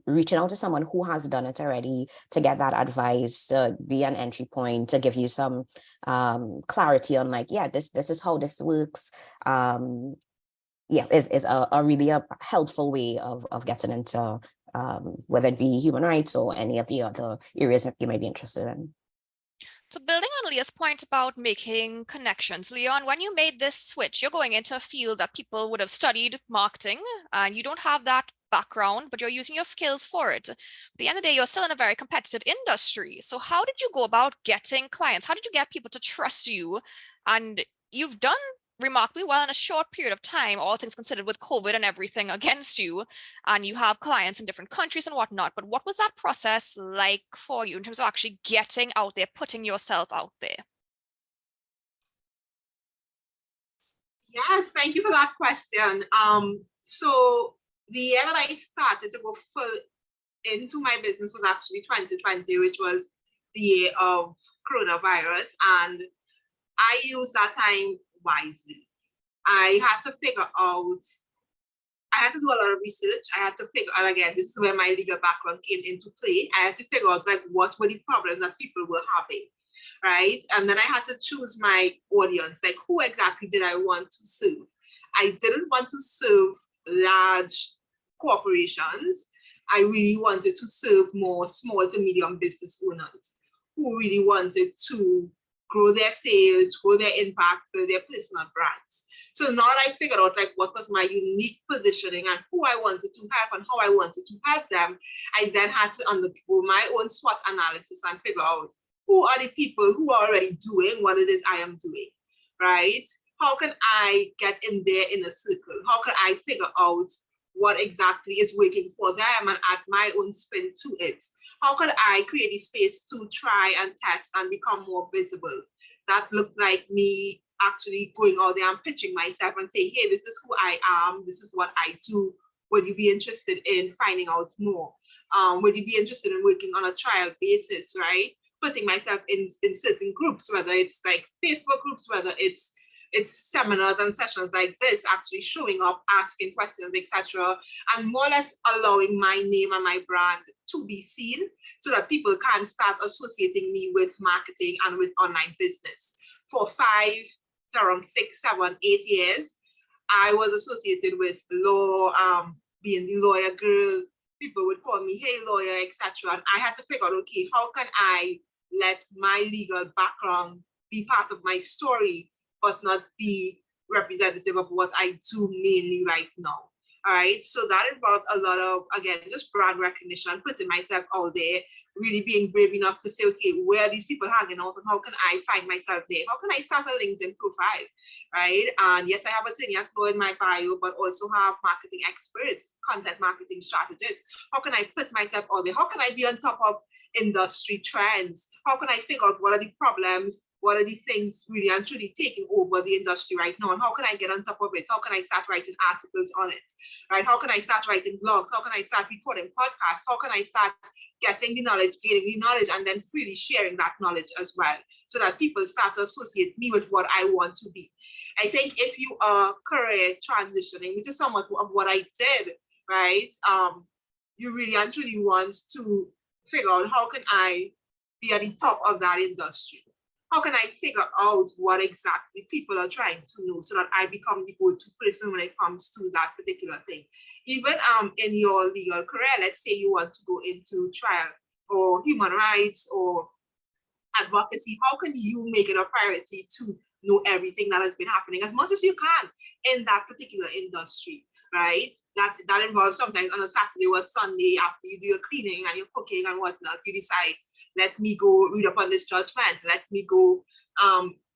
reaching out to someone who has done it already to get that advice, to be an entry point, to give you some clarity on, like, yeah, this is how this works. Is a really helpful way of getting into whether it be human rights or any of the other areas that you might be interested in. So building on Leah's point about making connections, Leon, when you made this switch, you're going into a field that people would have studied marketing, and you don't have that background, but you're using your skills for it. At the end of the day, you're still in a very competitive industry. So how did you go about getting clients? How did you get people to trust you? And you've done remarkably well in a short period of time, all things considered, with COVID and everything against you, and you have clients in different countries and whatnot. But what was that process like for you in terms of actually getting out there, putting yourself out there? Yes, thank you for that question. So the year that I started to go full into my business was actually 2020, which was the year of coronavirus, and I used that time wisely. I had to do a lot of research. I had to figure out, again, this is where my legal background came into play. I had to figure out, like, what were the problems that people were having, right? And then I had to choose my audience, like, who exactly did I want to serve? I didn't want to serve large corporations. I really wanted to serve more small to medium business owners who really wanted to grow their sales, grow their impact, build their personal brands. So now that I figured out, like, what was my unique positioning and who I wanted to help and how I wanted to help them, I then had to undergo my own SWOT analysis and figure out who are the people who are already doing what it is I am doing, right? How can I get in their inner circle? How can I figure out what exactly is working for them and add my own spin to it? How could I create a space to try and test and become more visible? That looked like me actually going out there and pitching myself and saying, hey, this is who I am, this is what I do. Would you be interested in finding out more? Would you be interested in working on a trial basis, right? Putting myself in certain groups, whether it's like Facebook groups, whether it's it's seminars and sessions like this, actually showing up, asking questions, etc., and more or less allowing my name and my brand to be seen so that people can start associating me with marketing and with online business. For 5 to around 6, 7, 8 years, I was associated with law, being the lawyer girl. People would call me, hey, lawyer, etc. And I had to figure out, okay, how can I let my legal background be part of my story, but not be representative of what I do mainly right now? All right, so that involved a lot of, again, just brand recognition, putting myself out there, really being brave enough to say, okay, where are these people hanging out and how can I find myself there? How can I start a LinkedIn profile, right? And yes, I have a attorney at law in my bio, but also have marketing experts, content marketing strategists. How can I put myself out there? How can I be on top of industry trends? How can I figure out what are the problems? What are the things really and truly taking over the industry right now? And how can I get on top of it? How can I start writing articles on it, right? How can I start writing blogs? How can I start recording podcasts? How can I start getting the knowledge, gaining the knowledge, and then freely sharing that knowledge as well, so that people start to associate me with what I want to be? I think if you are career transitioning, which is somewhat of what I did, right? You really and truly want to figure out, how can I be at the top of that industry? How can I figure out what exactly people are trying to know so that I become the go-to person when it comes to that particular thing? Even in your legal career, let's say you want to go into trial or human rights or advocacy, how can you make it a priority to know everything that has been happening as much as you can in that particular industry, right? That involves sometimes on a Saturday or Sunday after you do your cleaning and your cooking and whatnot, you decide, let me go read up on this judgment, let me go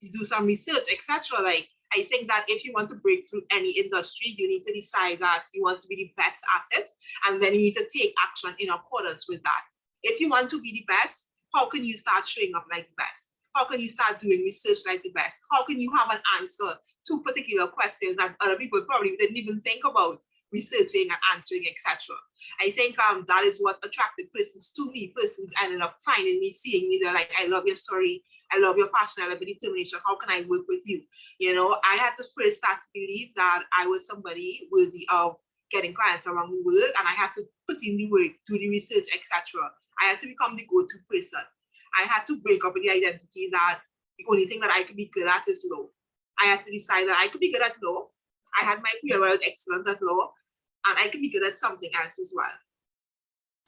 do some research, etc. Like, I think that if you want to break through any industry, you need to decide that you want to be the best at it, and then you need to take action in accordance with that. If you want to be the best, how can you start showing up like the best? How can you start doing research like the best? How can you have an answer to particular questions that other people probably didn't even think about researching and answering, etc.? I think that is what attracted persons to me. Persons ended up finding me, seeing me. They're like, I love your story. I love your passion. I love your determination. How can I work with you? You know, I had to first start to believe that I was somebody worthy of getting clients around the world, and I had to put in the work, do the research, etc. I had to become the go-to person. I had to break up with the identity that the only thing that I could be good at is law. I had to decide that I could be good at law. I had my period where I was excellent at law, and I could be good at something else as well.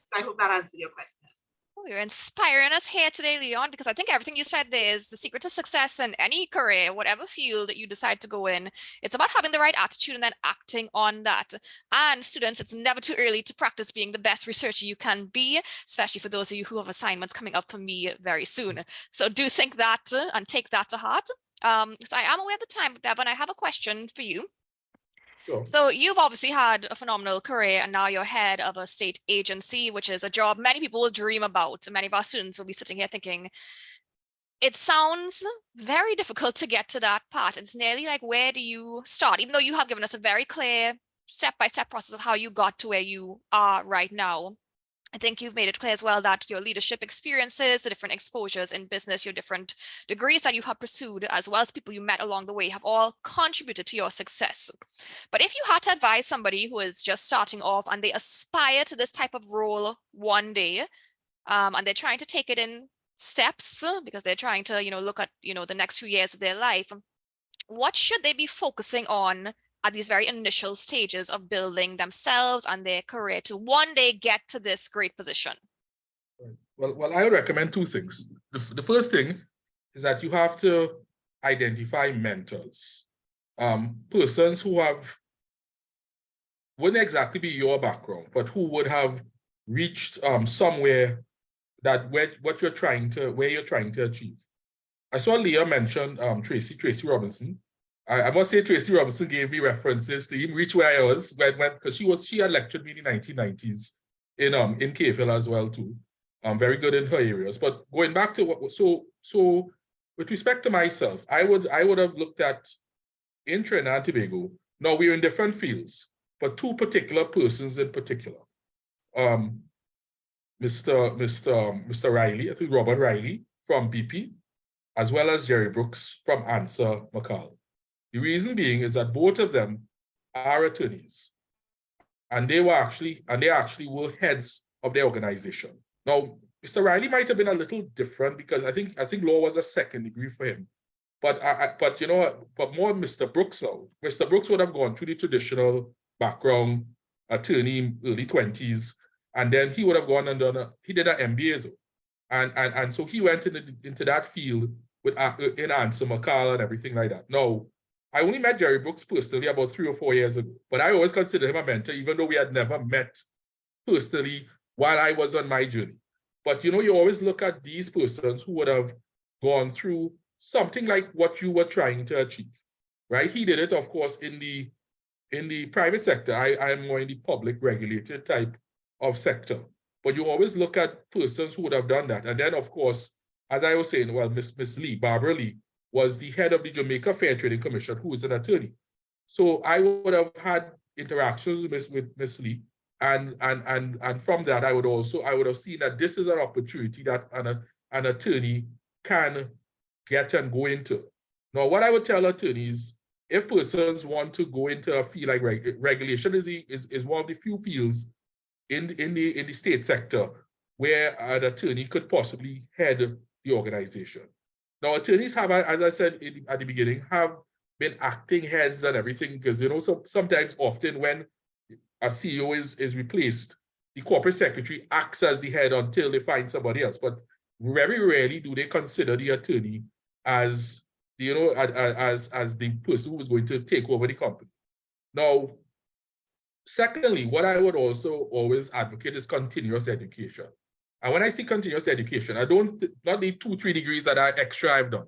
So I hope that answered your question. Oh, you're inspiring us here today, Leon, because I think everything you said there is the secret to success in any career, whatever field that you decide to go in. It's about having the right attitude and then acting on that. And students, it's never too early to practice being the best researcher you can be, especially for those of you who have assignments coming up for me very soon. So do think that and take that to heart. So I am aware of the time, Bevan. I have a question for you. Sure. So you've obviously had a phenomenal career, and now you're head of a state agency, which is a job many people will dream about. Many of our students will be sitting here thinking, it sounds very difficult to get to that part. It's nearly like, where do you start? Even though you have given us a very clear step-by-step process of how you got to where you are right now. I think you've made it clear as well that your leadership experiences, the different exposures in business, your different degrees that you have pursued, as well as people you met along the way, have all contributed to your success. But if you had to advise somebody who is just starting off and they aspire to this type of role one day, and they're trying to take it in steps because they're trying to, look at, the next few years of their life, what should they be focusing on at these very initial stages of building themselves and their career to one day get to this great position? Well, I would recommend two things. The first thing is that you have to identify mentors, persons who wouldn't exactly be your background, but who would have reached somewhere that where you're trying to achieve. I saw Leah mention Tracy Robinson. I must say Tracy Robinson gave me references to him reach where I was because she had lectured me in the 1990s in KFL as well too. Very good in her areas. But going back to so with respect to myself, I would have looked at in Trinidad and Tobago. Now we're in different fields, but two particular persons in particular. Mr. Riley, I think Robert Riley from BP, as well as Jerry Brooks from Answer McCall. The reason being is that both of them are attorneys, and they actually were heads of their organization. Now, Mr. Riley might have been a little different because I think law was a second degree for him. But but more Mr. Brooks now. Mr. Brooks would have gone through the traditional background, attorney, early 20s, and then he would have gone and he did an MBA, and so he went into that field with in Anson McCall and everything like that. Now, I only met Jerry Brooks personally about 3 or 4 years ago, but I always considered him a mentor, even though we had never met personally while I was on my journey. But you always look at these persons who would have gone through something like what you were trying to achieve, right? He did it, of course, in the private sector. I'm more in the public regulated type of sector. But you always look at persons who would have done that. And then, of course, as I was saying, well, Miss Lee, Barbara Lee, was the head of the Jamaica Fair Trading Commission, who is an attorney. So I would have had interactions with Miss Lee. And from that, I would have seen that this is an opportunity that an attorney can get and go into. Now, what I would tell attorneys, if persons want to go into a field like regulation is one of the few fields in the state sector where an attorney could possibly head the organization. Now, attorneys have, as I said at the beginning, have been acting heads and everything because sometimes often when a CEO is replaced, the corporate secretary acts as the head until they find somebody else. But very rarely do they consider the attorney as as the person who is going to take over the company. Now, secondly, what I would also always advocate is continuous education. And when I say continuous education, I don't not the 2-3 degrees that I've done.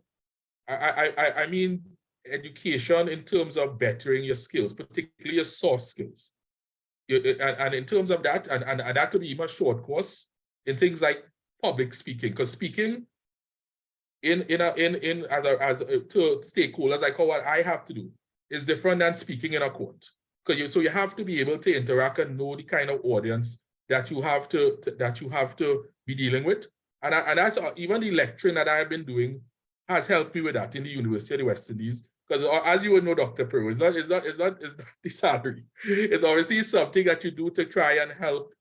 I mean education in terms of bettering your skills, particularly your soft skills. And in terms of that, and that could be even a short course in things like public speaking, because speaking to stakeholders, like what I have to do, is different than speaking in a court. So you have to be able to interact and know the kind of audience that you have to be dealing with, and that's even the lecturing that I have been doing has helped me with that in the University of the West Indies. Because as you would know, Dr. Peru, it's not the salary. It's obviously something that you do to try and help,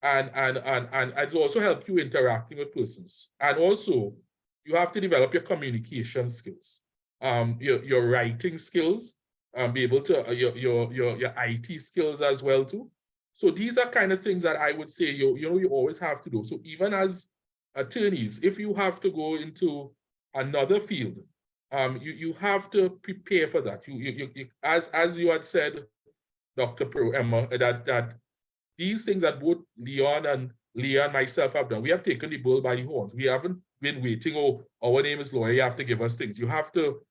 and it also help you interacting with persons. And also, you have to develop your communication skills, your writing skills, be able to your IT skills as well too. So these are kind of things that I would say you always have to do. So even as attorneys, if you have to go into another field, you have to prepare for that. As you had said, Dr. Pro Emma, that these things that both Leon and Leah and myself have done, we have taken the bull by the horns. We haven't been waiting, oh, our name is lawyer, you have to give us things. You have to,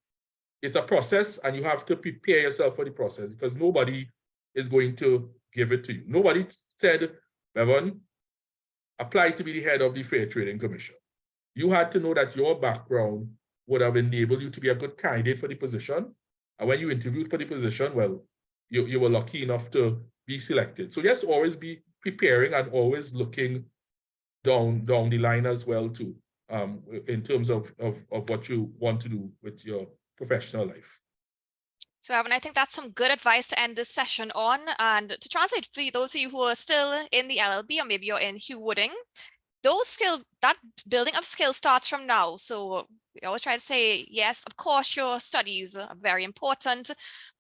it's a process, and you have to prepare yourself for the process because nobody is going to give it to you. Nobody said, Bevan, apply to be the head of the Fair Trading Commission. You had to know that your background would have enabled you to be a good candidate for the position. And when you interviewed for the position, well, you were lucky enough to be selected. So yes, always be preparing and always looking down the line as well too, in terms of what you want to do with your professional life. So, Evan, I think that's some good advice to end this session on. And to translate for those of you who are still in the LLB, or maybe you're in Hugh Wooding, that building of skills starts from now. So we always try to say, yes, of course, your studies are very important,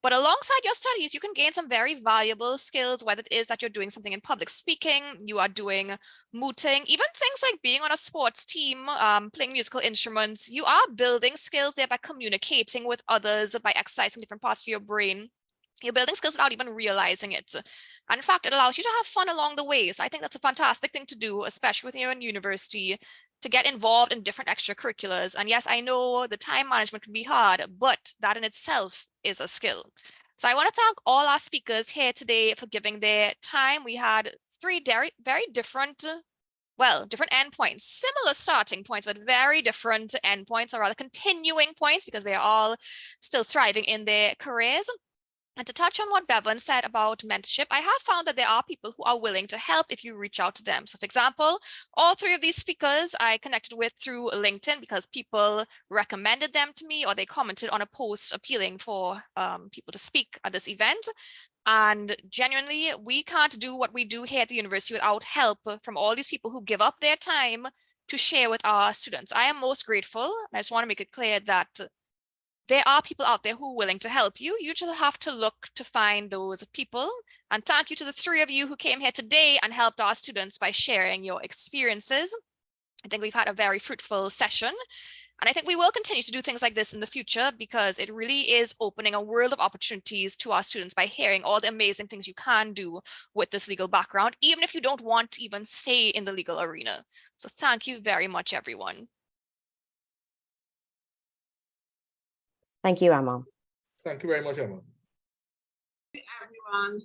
but alongside your studies, you can gain some very valuable skills, whether it is that you're doing something in public speaking, you are doing mooting, even things like being on a sports team, playing musical instruments. You are building skills there by communicating with others, by exercising different parts of your brain. You're building skills without even realizing it. And in fact, it allows you to have fun along the way. So I think that's a fantastic thing to do, especially when you're in university, to get involved in different extracurriculars. And yes, I know the time management can be hard, but that in itself is a skill. So I want to thank all our speakers here today for giving their time. We had 3 very different, different endpoints, similar starting points, but very different endpoints, or rather continuing points, because they are all still thriving in their careers. And to touch on what Bevan said about mentorship, I have found that there are people who are willing to help if you reach out to them. So for example, all three of these speakers I connected with through LinkedIn because people recommended them to me or they commented on a post appealing for people to speak at this event. And genuinely, we can't do what we do here at the university without help from all these people who give up their time to share with our students. I am most grateful. And I just want to make it clear that there are people out there who are willing to help you. You just have to look to find those people. And thank you to the three of you who came here today and helped our students by sharing your experiences. I think we've had a very fruitful session. And I think we will continue to do things like this in the future because it really is opening a world of opportunities to our students by hearing all the amazing things you can do with this legal background, even if you don't want to even stay in the legal arena. So thank you very much, everyone. Thank you, Emma. Thank you very much, Emma. Everyone.